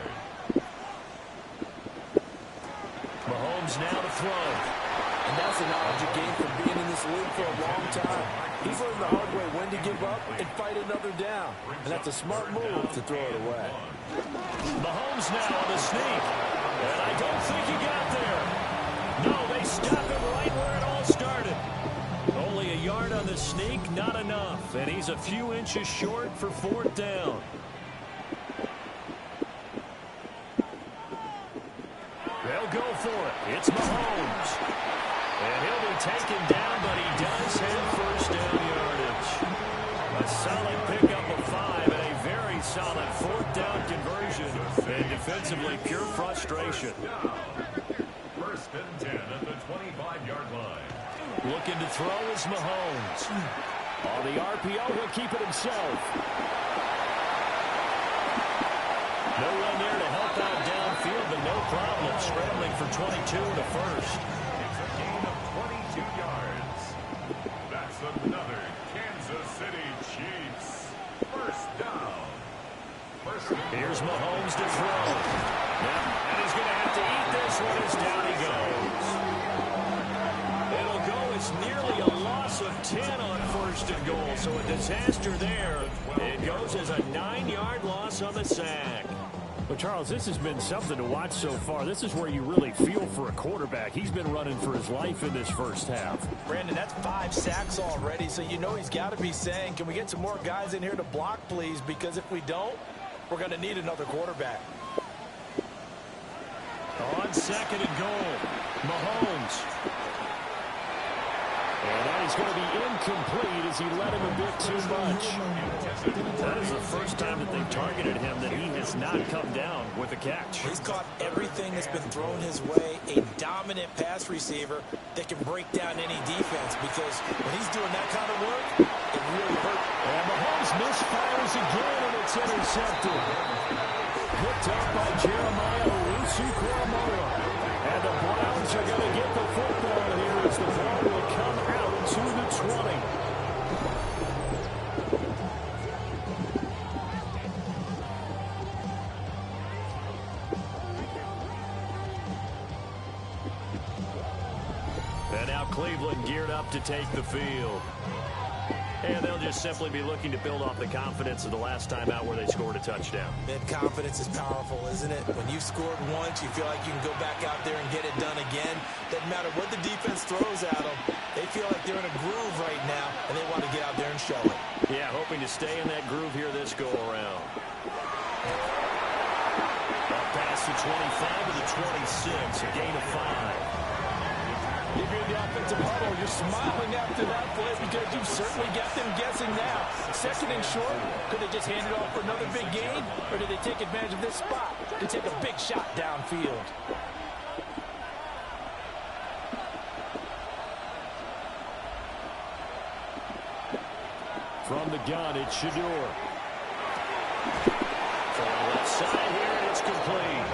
Mahomes now to throw. And that's the knowledge you gain from being in this league for a long time. He's learned the hard way when to give up and fight another down. And that's a smart move to throw it away. Mahomes now on the sneak. And I don't think he got there. No, they stop him right where it all started. Only a yard on the sneak, not enough. And he's a few inches short for 4th down. They'll go for it. It's Mahomes. And he'll be taken down, but he does have 1st down yardage. A solid pickup of 5 and a very solid 4th down conversion. And defensively, pure frustration. 1st and 10 at the 25-yard line. Looking to throw is Mahomes. On the RPO, he'll keep it himself. No one there to help out downfield, but no problem scrambling for 22 and a first. It's a gain of 22 yards. That's another Kansas City Chiefs first down. Here's Mahomes to throw. And he's going to have to eat this one as down he goes. It'll go as nearly a loss of 10 on first and goal, so a disaster there. It goes as a 9-yard loss on the sack. Well, Charles, this has been something to watch so far. This is where you really feel for a quarterback. He's been running for his life in this first half. Brandon, that's 5 sacks already, so you know he's got to be saying, can we get some more guys in here to block, please? Because if we don't, we're going to need another quarterback. On second and goal, Mahomes. And that is going to be incomplete as he led him a bit too much. That is the first time that they've targeted him that he has not come down with a catch. He's caught everything that's been thrown his way, a dominant pass receiver that can break down any defense, because when he's doing that kind of work, it really hurts. And Mahomes misfires again, and it's intercepted. Picked up by Jeremiah Owusu-Koramoah. And the Browns are going to get the football here as the ball will come out to the 20. And now Cleveland geared up to take the field. And they'll just simply be looking to build off the confidence of the last time out where they scored a touchdown. That confidence is powerful, isn't it? When you've scored once, you feel like you can go back out there and get it done again. Doesn't matter what the defense throws at them. They feel like they're in a groove right now, and they want to get out there and show it. Yeah, hoping to stay in that groove here this go-around. Up past the 25 to the 26, a gain of 5. If you're in the offensive huddle, you're smiling after that play because you've certainly got them guessing now. Second and short, could they just hand it off for another big gain, or did they take advantage of this spot to take a big shot downfield? From the gun, it's Shedeur. From the left side here, and it's complete.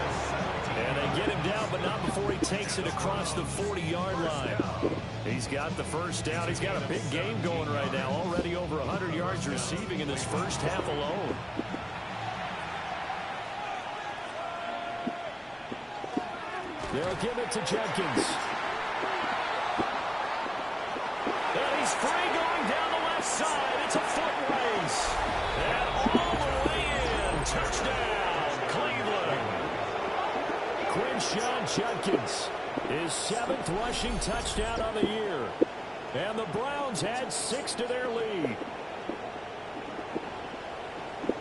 And they get him down, but not before he takes it across the 40-yard line. He's got the first down. He's got a big game going right now. Already over 100 yards receiving in this first half alone. They'll give it to Jenkins. And he's free going down the left side. It's a foot race. And all the way in. Touchdown, Cleveland. Quinshon Judkins, his 7th rushing touchdown on the year. And the Browns add 6 to their lead.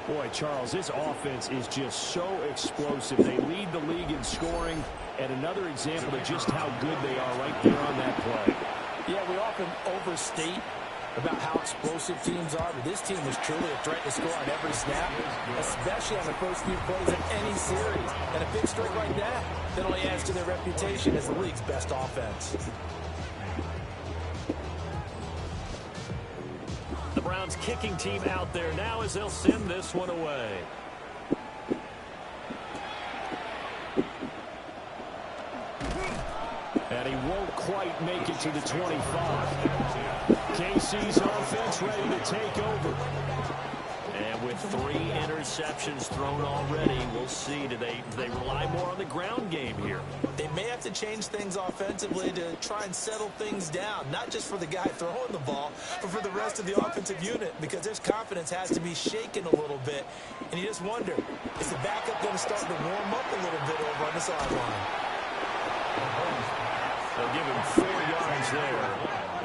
Boy, Charles, this offense is just so explosive. They lead the league in scoring, and another example of just how good they are right there on that play. Yeah, we often overstate about how explosive teams are, but this team is truly a threat to score on every snap, especially on the first few plays of any series. And a big streak like that only adds to their reputation as the league's best offense. The Browns kicking team out there now as they'll send this one away. And he won't quite make it to the 25. KC's offense ready to take over. And with 3 interceptions thrown already, we'll see. Do they rely more on the ground game here? They may have to change things offensively to try and settle things down, not just for the guy throwing the ball, but for the rest of the offensive unit, because their confidence has to be shaken a little bit. And you just wonder, is the backup going to start to warm up a little bit over on the sideline? They'll give him 4 yards there,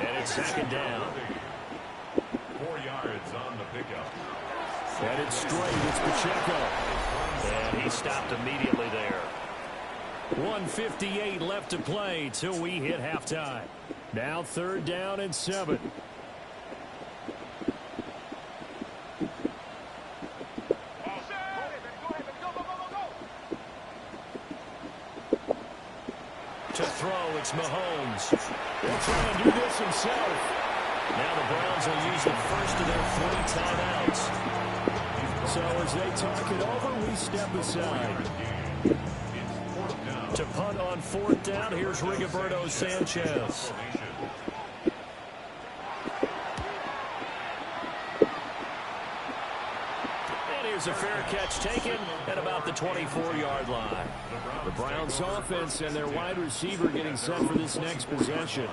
and it's second down. 4 yards on the pickup. And it's straight. It's Pacheco. And he stopped immediately there. 1:58 left to play till we hit halftime. Now 3rd down and 7. To throw, it's It's Mahomes. He'll try and do this himself. Now the Browns will use the first of their 3 timeouts. So as they talk it over, we step aside. To punt on 4th down, here's Rigoberto Sanchez. And here's a fair catch taken at about the 24-yard line. The Browns offense and their wide receiver getting set for this next possession.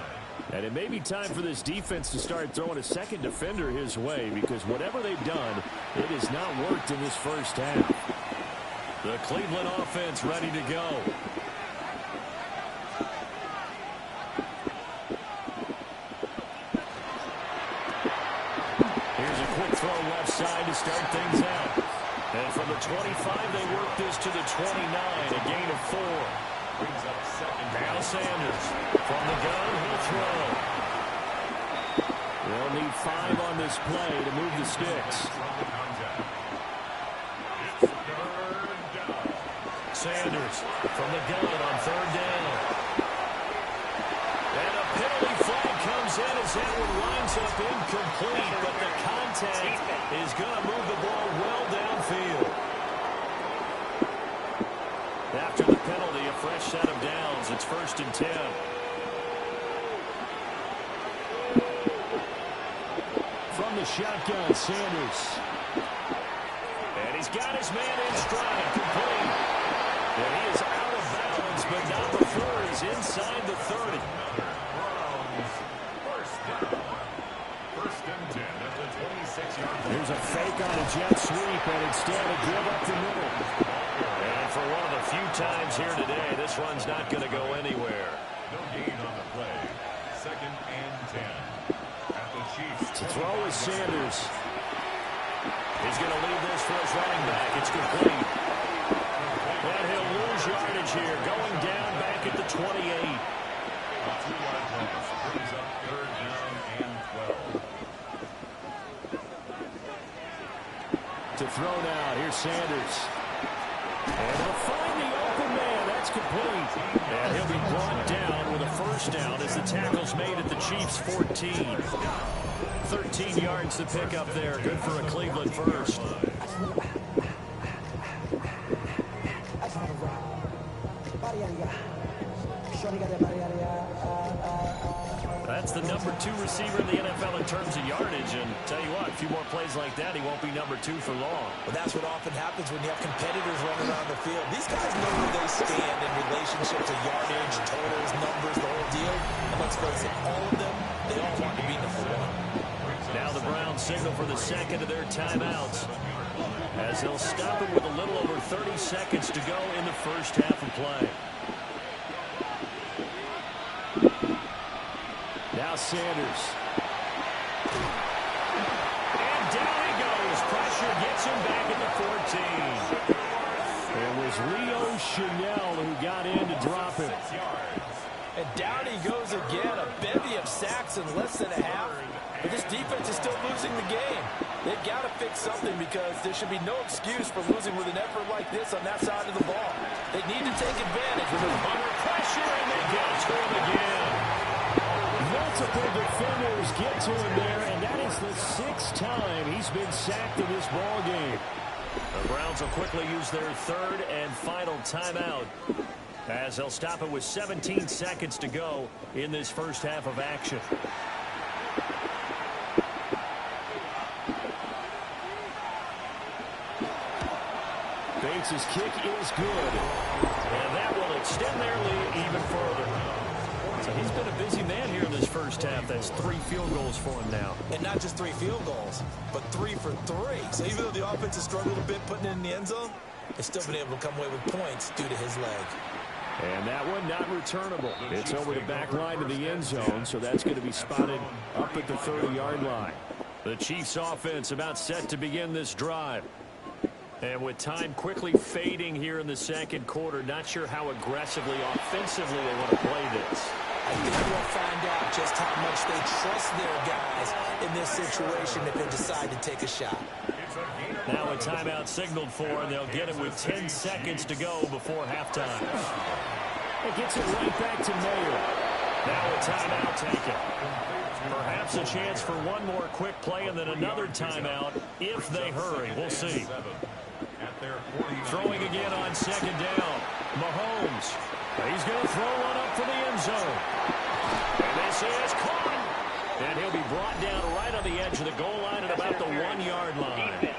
And it may be time for this defense to start throwing a second defender his way, because whatever they've done, it has not worked in this first half. The Cleveland offense ready to go. Here's a quick throw left side to start things out. And from the 25, they work this to the 29, a gain of 4. Brings up second. Now Sanders from the gun, he'll throw. They'll need 5 on this play to move the sticks. Sanders from the gun on 3rd down. And a penalty flag comes in as that one winds up incomplete, but the contact is going to move the ball well downfield. After the penalty, a fresh set of downs. It's 1st and 10. From the shotgun, Sanders. And he's got his man in stride, complete. And he is out of bounds, but not before he's inside the 30. First and 10 at the 26-yard line. Here's a fake on a jet sweep, and instead a give up the middle. And for one of the few times here today, this run's not going to go anywhere. No gain on the play. 2nd and 10 at the Chiefs. To throw is Sanders. He's going to leave this for his running back. It's complete. And he'll lose yardage here, going down back at the 28. A 2-yard loss brings up 3rd down and 12. To throw now, here's Sanders. And he'll find the open man. That's complete. And he'll be brought down with a 1st down as the tackle's made at the Chiefs' 14. 13 yards to pick up there. Good for a Cleveland first. That's the number 2 receiver in the NFL in terms of yardage. And tell you what, a few more plays like that, he won't be number 2 for long. Well, that's what often happens when you have competitors running around the field. These guys know where they stand in relationship to yardage, totals, numbers, the whole deal. And let's face it, all of them, they all want to be number 1. Now the Browns signal for the second of their timeouts, as they'll stop it with a little over 30 seconds to go in the first half of play. Now Sanders. And down he goes. Pressure gets him back at the 14. It was Leo Chanel who got in to drop him. And down he goes again. A bevy of sacks in less than a half. But this defense is still losing the game. They've got to fix something, because there should be no excuse for losing with an effort like this on that side of the ball. They need to take advantage with their under pressure, and they get to him again. Multiple defenders get to him there, and that is the 6th time he's been sacked in this ball game. The Browns will quickly use their 3rd and final timeout, as they'll stop it with 17 seconds to go in this first half of action. Bates' kick is good, and that will extend their lead even further. So he's been a busy man here in this first half. That's 3 field goals for him now. And not just 3 field goals, but 3 for 3. So even though the offense has struggled a bit putting it in the end zone, they've still been able to come away with points due to his leg. And that one not returnable. It's over the back line of the end zone, so that's going to be spotted up at the 30-yard line. The Chiefs offense about set to begin this drive. And with time quickly fading here in the second quarter, not sure how aggressively, offensively they want to play this. I think we'll find out just how much they trust their guys in this situation if they decide to take a shot. Now a timeout signaled for, and they'll get it with 10 seconds to go before halftime. It gets it right back to Mayer. Now a timeout taken. Perhaps a chance for one more quick play and then another timeout if they hurry. We'll see. Throwing again on second down. Mahomes. He's going to throw one up for the end zone. And this is caught. And he'll be brought down right on the edge of the goal line at about the 1-yard line.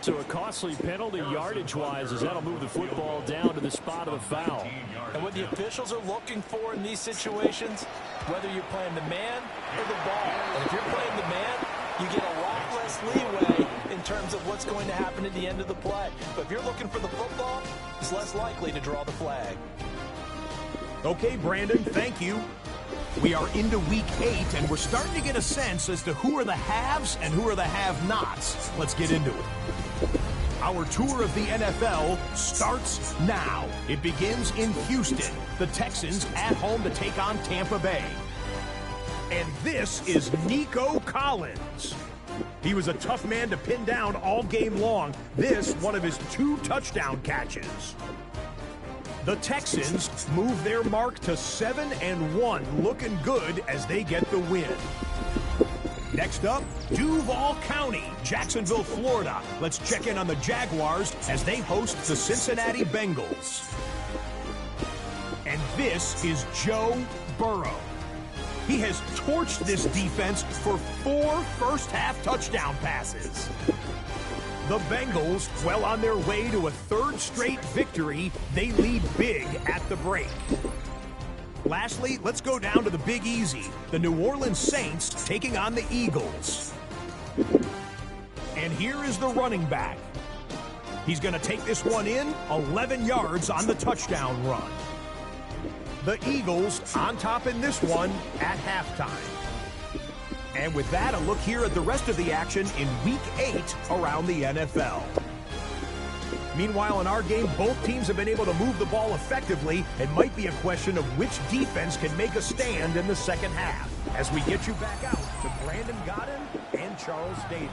So a costly penalty yardage-wise as that'll move the football down to the spot of the foul. And what the officials are looking for in these situations, whether you're playing the man or the ball, and if you're playing the man, you get a lot less leeway in terms of what's going to happen at the end of the play. But if you're looking for the football, it's less likely to draw the flag. Okay, Brandon, thank you. We are into week 8, and we're starting to get a sense as to who are the haves and who are the have-nots. Let's get into it. Our tour of the NFL starts now. It begins in Houston. The Texans at home to take on Tampa Bay. And this is Nico Collins. He was a tough man to pin down all game long. This, one of his 2 touchdown catches. The Texans move their mark to 7-1, looking good as they get the win. Next up, Duval County, Jacksonville, Florida. Let's check in on the Jaguars as they host the Cincinnati Bengals. And this is Joe Burrow. He has torched this defense for 4 first-half touchdown passes. The Bengals, well on their way to a 3rd straight victory, they lead big at the break. Lastly, let's go down to the Big Easy. The New Orleans Saints taking on the Eagles. And here is the running back. He's going to take this one in, 11 yards on the touchdown run. The Eagles on top in this one at halftime. And with that, a look here at the rest of the action in Week 8 around the NFL. Meanwhile, in our game, both teams have been able to move the ball effectively. It might be a question of which defense can make a stand in the second half. As we get you back out to Brandon Godden and Charles Davis.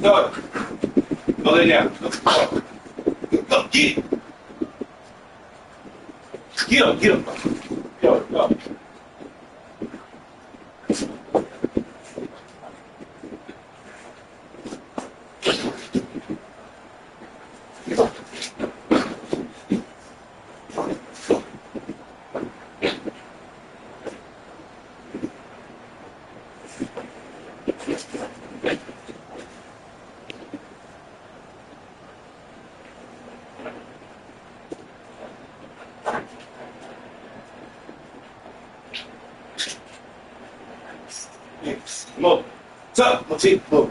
Go. Go lay down. Go. Go. Get it. Get him. Get him. Go. Move. Up. Move.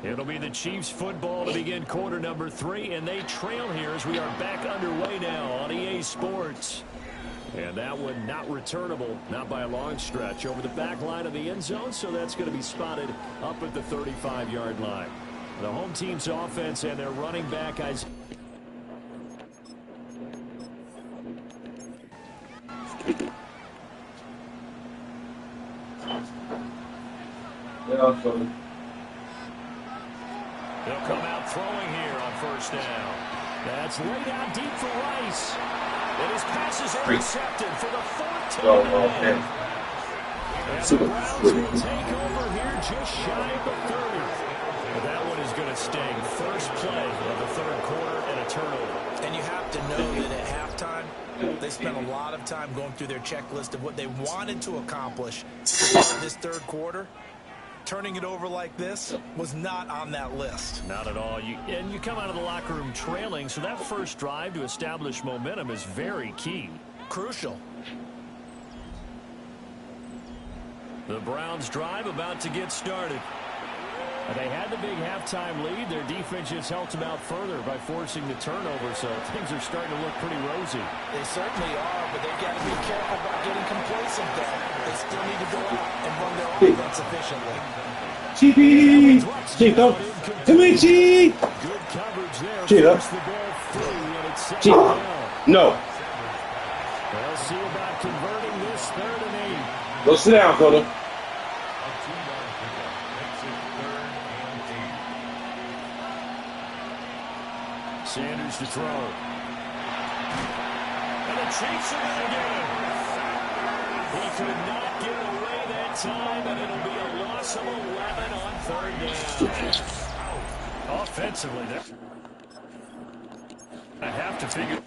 It'll be the Chiefs football to begin quarter number 3, and they trail here as we are back underway now on EA Sports. And that one not returnable, not by a long stretch, over the back line of the end zone, so that's going to be spotted up at the 35-yard line. The home team's offense and their running back, guys. They'll come out throwing here on first down. That's laid out deep for Rice. And his passes are intercepted for the 14th man. And the Browns will take over here just shy of the 30. But that one is going to sting. First play of the third quarter and a turnover. And you have to know that at halftime, they spent a lot of time going through their checklist of what they wanted to accomplish to start this third quarter. Turning it over like this was not on that list. Not at all. And you come out of the locker room trailing, so that first drive to establish momentum is very key. Crucial. The Browns drive about to get started. They had the big halftime lead. Their defense just helped them out further by forcing the turnover, so things are starting to look pretty rosy. They certainly are, but they've got to be careful about getting complacent there. They still need to go out and run their offense efficiently. Chief, come here, Chief. Good coverage there. Chief, Force the ball free, and it's set Chief, down. no. They'll see about converting this 3rd and 8. Go sit down, Connor. Sanders to throw. And the Chiefs are going to get him. He could not get away that time, and it'll be a loss of 11 on 3rd down. Offensively, I have to figure.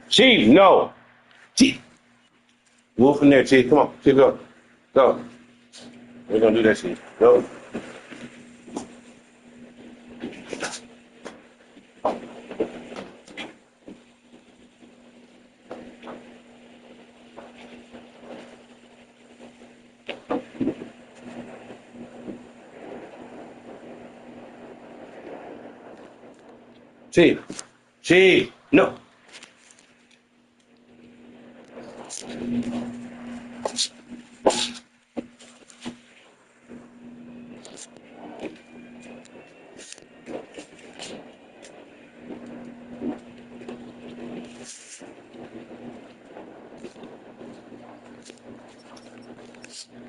Chief, no. Chief. Move from there, Chief. Come on. Chief, go. Go. We're going to do that, Chief. Go. Chief. Chief. No.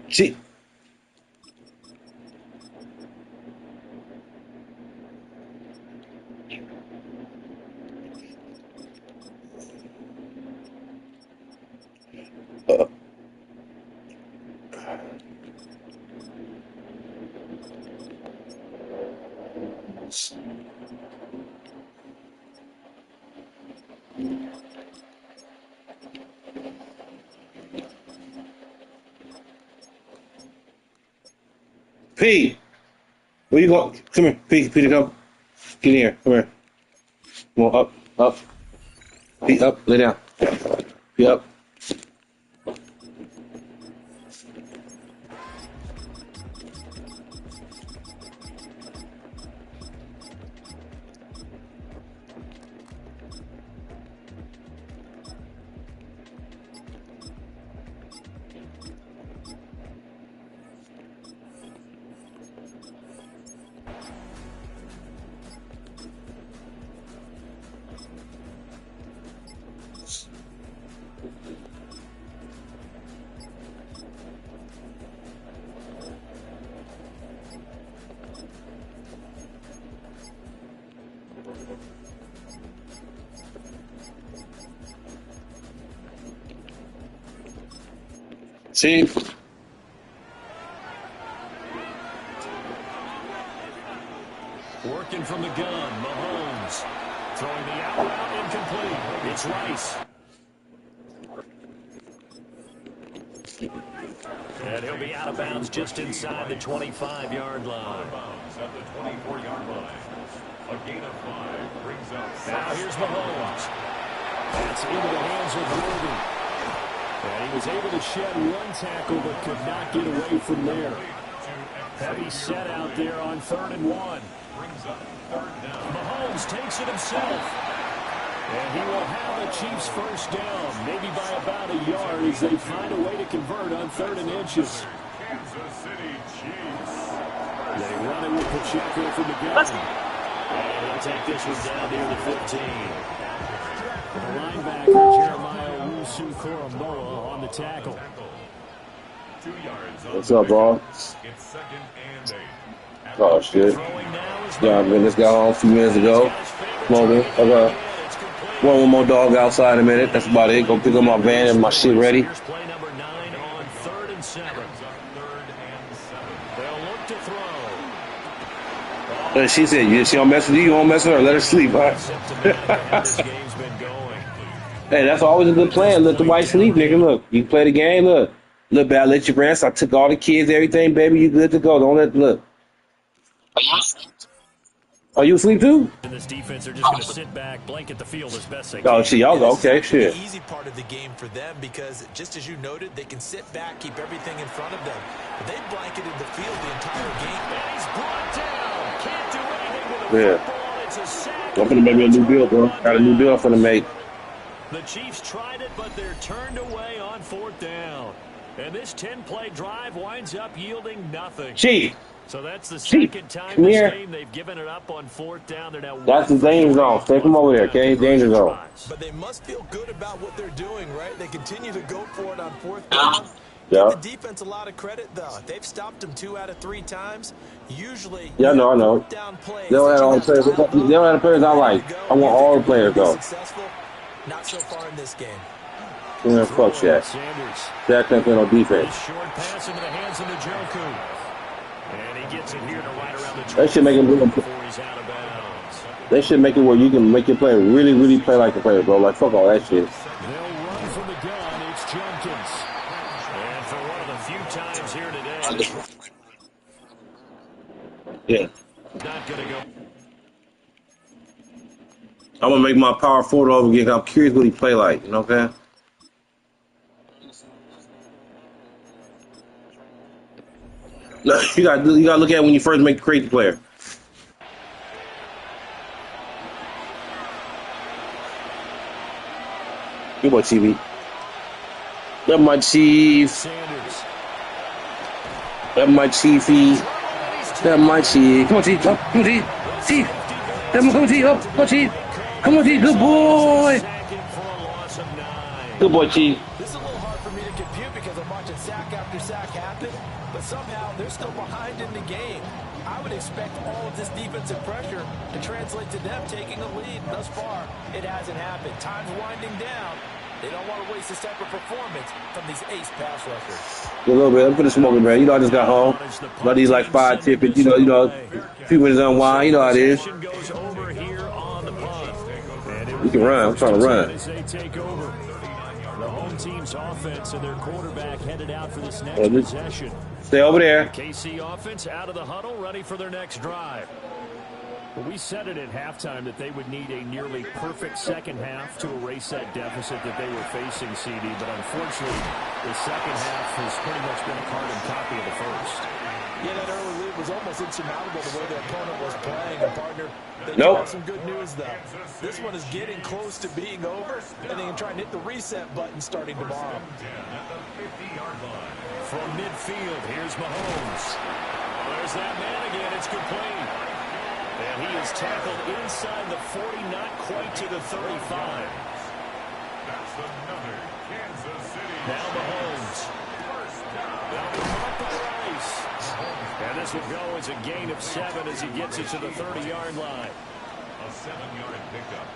Chief. P. Where you go? Come here. P. Peter, come. Get in here. Come here. Come on, up. Up. P, up. Lay down. P, up. Chief. Working from the gun, Mahomes. Throwing the out route incomplete. It's Rice. And he'll be out of bounds just inside the 25-yard line. At the 24-yard line. A gain of 5 brings up. Now here's Mahomes. That's into the hands of Worthy. And he was able to shed one tackle but could not get away from there. Heavy set out there on 3rd and 1. Mahomes takes it himself. And he will have the Chiefs first down, maybe by about a yard as they find a way to convert on 3rd and inches. Kansas City Chiefs. They run it with Pacheco from the gun. And he'll take this one down near the 15. The linebacker, Jeremiah Owusu-Koramoah, on the tackle. 2 yards. What's up, bro? It's 2nd and 8. Oh, shit. Yeah, man, this got home a few minutes ago. Smoking. Okay. One more dog outside in a minute. That's about it. Go pick up my van and my shit ready. Here's play number 9 on 3rd and 7. They'll look to throw. And she said, she don't mess with you, you don't mess with her. Let her sleep, all right? This game's been going. Hey, that's always a good plan. Let the wife sleep, nigga. Look, you play the game, look. Look, bad, let your rest. I took all the kids, everything, baby. You good to go. Don't let, look. Are you asleep too? And this defense are just going to sit back, blanket the field as best they can. Oh, shit, y'all go. Okay, shit. The easy part of the game for them because, just as you noted, they can sit back, keep everything in front of them. But they blanketed the field the entire game. And he's brought down. Can't do anything with the Yeah. football. It's a sack. I'm finna make me a new deal, bro. Got a new deal I'm finna make. The Chiefs tried it, but they're turned away on 4th down. And this 10-play drive winds up yielding nothing. Chief. So that's the Chief, second time come this here. game they've given it up on 4th down. They're now That's the danger zone. Stay from over there, okay? Danger zone. But they must feel good about what they're doing, right? They continue to go for it on 4th down. Yeah. Give the defense a lot of credit, though. They've stopped them 2 out of 3 times. Usually, Yeah, I know. down plays They don't have all the players. They don't have the players I like. I want all the players, though. Successful. Not so far in this game. Yeah, fuck Shaq. Sanders. Shaq can't play no defense. This short pass into the hands of Njoku. And he gets it here to right around the They should make him. before he's out of bounds. They should make it where you can make your player really, really play like the player, bro. Like, fuck all that shit. They'll run from the gun. It's Jenkins. And for one of the few times here today, Yeah. not going to go. I'm gonna make my power forward over again. I'm curious what he play like. You know what I'm saying? Look, you gotta look at it when you first make the crazy player. Good boy, TV. That's my chief. Sanders. That's my chiefy. That's my chief. Come on, Chief. Up. Come on, Chief. Chief. Come on, Chief. Up. Come on, Chief. Come on, Chief. Good boy. Good boy, Chief. This is a little hard for me to compute because I'm watching sack after sack happen, but somehow they're still behind in the game. I would expect all of this defensive pressure to translate to them taking a lead. Thus far, it hasn't happened. Time's winding down. They don't want to waste this type of performance from these ace pass rushers. A little bit. I'm putting smoking, man. You know, I just got home. But these like 5 tipping. You know, a few minutes unwind. You know how it is. Goes over here on the punt. And it You can run. I'm trying to run. as they take over. The home team's offense and their quarterback headed out for this next Well, this- possession. Stay over there. KC offense out of the huddle, ready for their next drive. Well, we said it at halftime that they would need a nearly perfect second half to erase that deficit that they were facing, CD. But unfortunately, the second half has pretty much been a carbon copy of the first. Yeah, that early lead was almost insurmountable the way their opponent was playing. And partner, they do Nope. have some good news, though. This one is getting close to being over, and they can try and hit the reset button starting tomorrow. From midfield, here's Mahomes. There's that man again. It's complete. And he is tackled inside the 40, not quite to the 35. That's another Kansas City. Now Mahomes. They'll be caught by Rice. And this will go as a gain of 7 as he gets it to the 30-yard line. A 7-yard pickup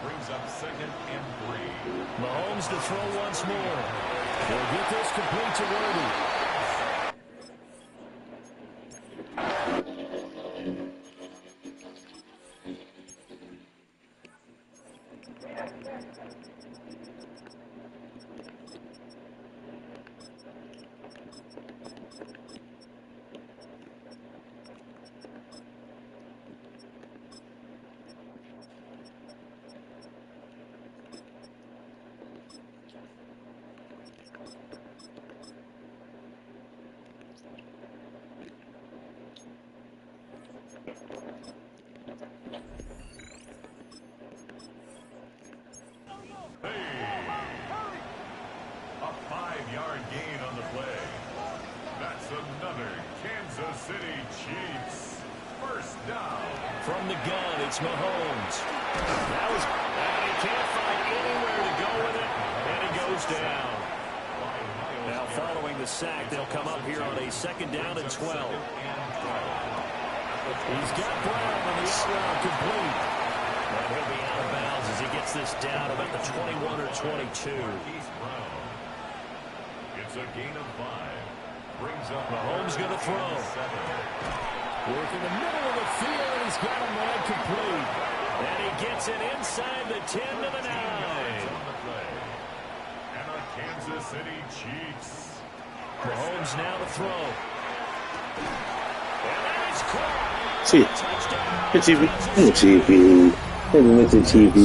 brings up 2nd and 3. Mahomes to throw once more. He'll get this complete to Worthy. A 5-yard gain on the play. That's another Kansas City Chiefs. First down. From the gun, it's Mahomes. And he can't find anywhere to go with it, and he goes down. Now following the sack, they'll come up here on a 2nd down and 12. He's got Brown on the out route complete. And he'll be out of bounds as he gets this down about the 21 or 22. It's a gain of 5. Brings up Mahomes going to throw. Work in the middle of the field, and he's got a man complete. And he gets it inside the 10 to the 9. on the play. And our Kansas City Chiefs. Mahomes now to throw. And that is caught. See. Touchdown. Good TV. Good TV. Hey, Mr. TV.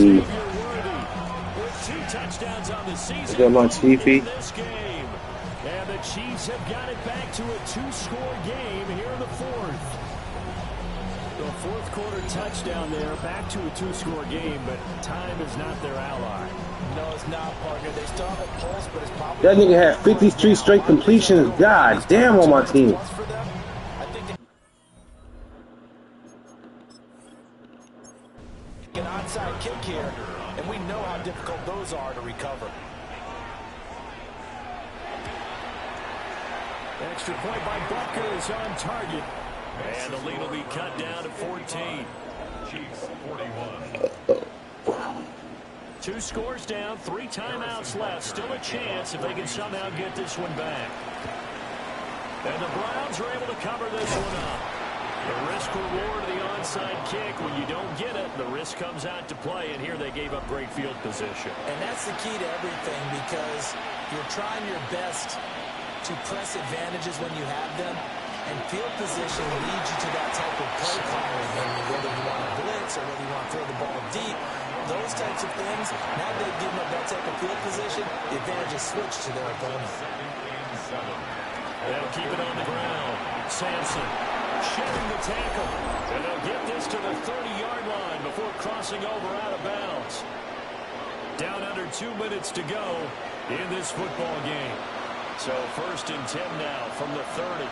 With 2 touchdowns on the season. I got my TV. in this game. And the Chiefs have got it back to a 2-score game here in the 4th. The 4th quarter touchdown there, back to a 2-score game, but time is not their ally. No, it's not, partner. They still have a pulse, but it's probably... That nigga had 53 straight completions. God damn on my team. Plus for them, I think an onside kick here, and we know how difficult those are to recover. Extra point by Butker is on target. And the lead will be cut down to 14. Chiefs 41. 2 scores down, 3 timeouts left. Still a chance if they can somehow get this one back. And the Browns are able to cover this one up. The risk reward of the onside kick. When you don't get it, the risk comes out to play. And here they gave up great field position. And that's the key to everything, because you're trying your best to press advantages when you have them, and field position leads you to that type of play calling. And whether you want to blitz or whether you want to throw the ball deep, those types of things, now they've given up that type of field position, the advantage is switched to their opponent. They'll keep it on the ground. Sampson shedding the tackle. And they'll get this to the 30-yard line before crossing over out of bounds. Down under 2 minutes to go in this football game. So 1st and 10 now from the 30.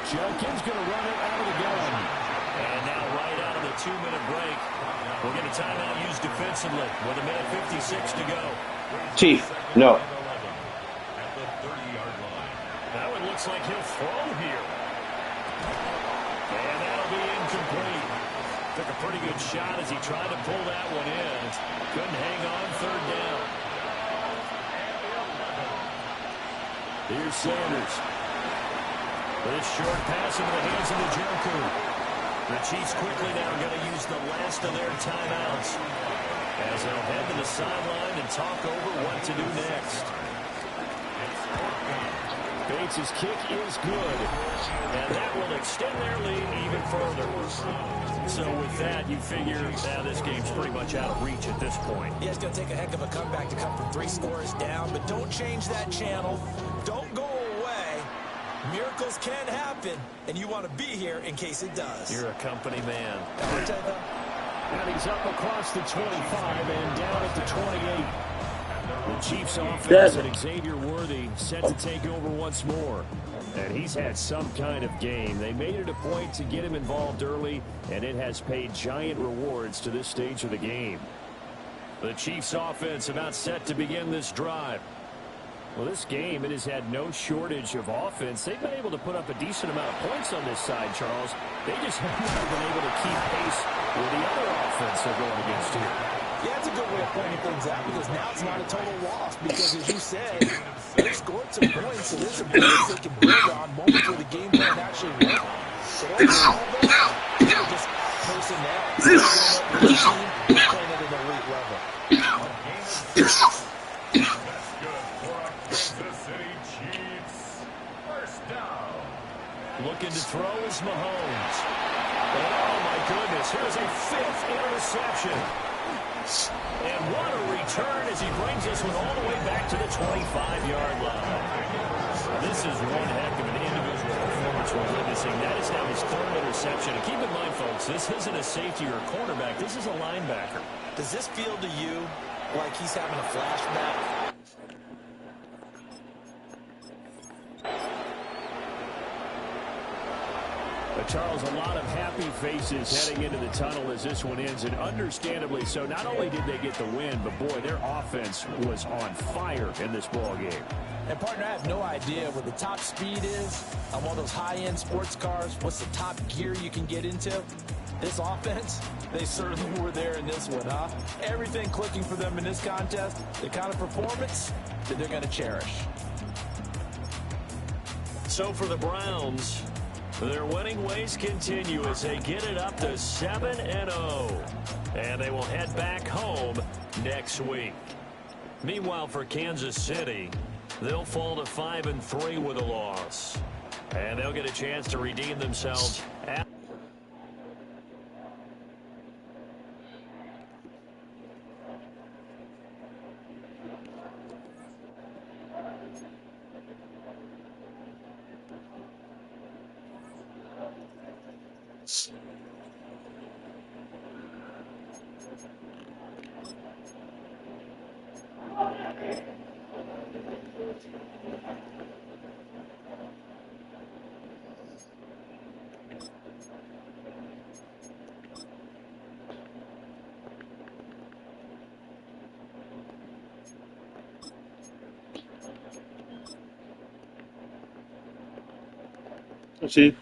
Jenkins going to run it out of the gun. And now right out of the 2-minute break, we'll get a timeout used defensively with 1:56 to go. Chief, no. At the 30-yard line. That one looks like he'll throw here. And that'll be incomplete. Took a pretty good shot as he tried to pull that one in. Couldn't hang on 3rd down. Here's Sanders. This short pass into the hands of the Njoku. The Chiefs quickly now going to use the last of their timeouts as they'll head to the sideline and talk over what to do next. Bates' kick is good. And that will extend their lead even further. So with that, you figure now this game's pretty much out of reach at this point. Yeah, it's going to take a heck of a comeback to come from 3 scores down, but don't change that channel. Don't go away. Miracles can happen, and you want to be here in case it does. You're a company man. And he's up across the 25 and down at the 28. The Chiefs offense and Xavier Worthy set to take over once more. And he's had some kind of game. They made it a point to get him involved early, and it has paid giant rewards to this stage of the game. The Chiefs offense about set to begin this drive. Well, this game, it has had no shortage of offense. They've been able to put up a decent amount of points on this side, Charles. They just haven't been able to keep pace with the other offense they're going against here. Yeah, it's a good way of pointing things out because now it's not a total loss because, as you said, they've scored some points, so there's some points they can build on moments where the game plan actually worked. But overall, though, they're just personnel. The team is playing at an elite level. That's good for our Kansas City Chiefs. First down. Looking to throw is Mahomes. Oh, my goodness. Here's a 5th interception. And what a return as he brings this one all the way back to the 25-yard line. This is one heck of an individual performance we're witnessing. That is now his 3rd interception. And keep in mind, folks, this isn't a safety or a cornerback. This is a linebacker. Does this feel to you like he's having a flashback? Charles, a lot of happy faces heading into the tunnel as this one ends, and understandably so. Not only did they get the win, but boy, their offense was on fire in this ball game. And partner, I have no idea what the top speed is on one of those high-end sports cars. What's the top gear you can get into? This offense, they certainly were there in this one, huh? Everything clicking for them in this contest, the kind of performance that they're going to cherish. So for the Browns, their winning ways continue as they get it up to 7-0. And they will head back home next week. Meanwhile, for Kansas City, they'll fall to 5-3 with a loss. And they'll get a chance to redeem themselves at See?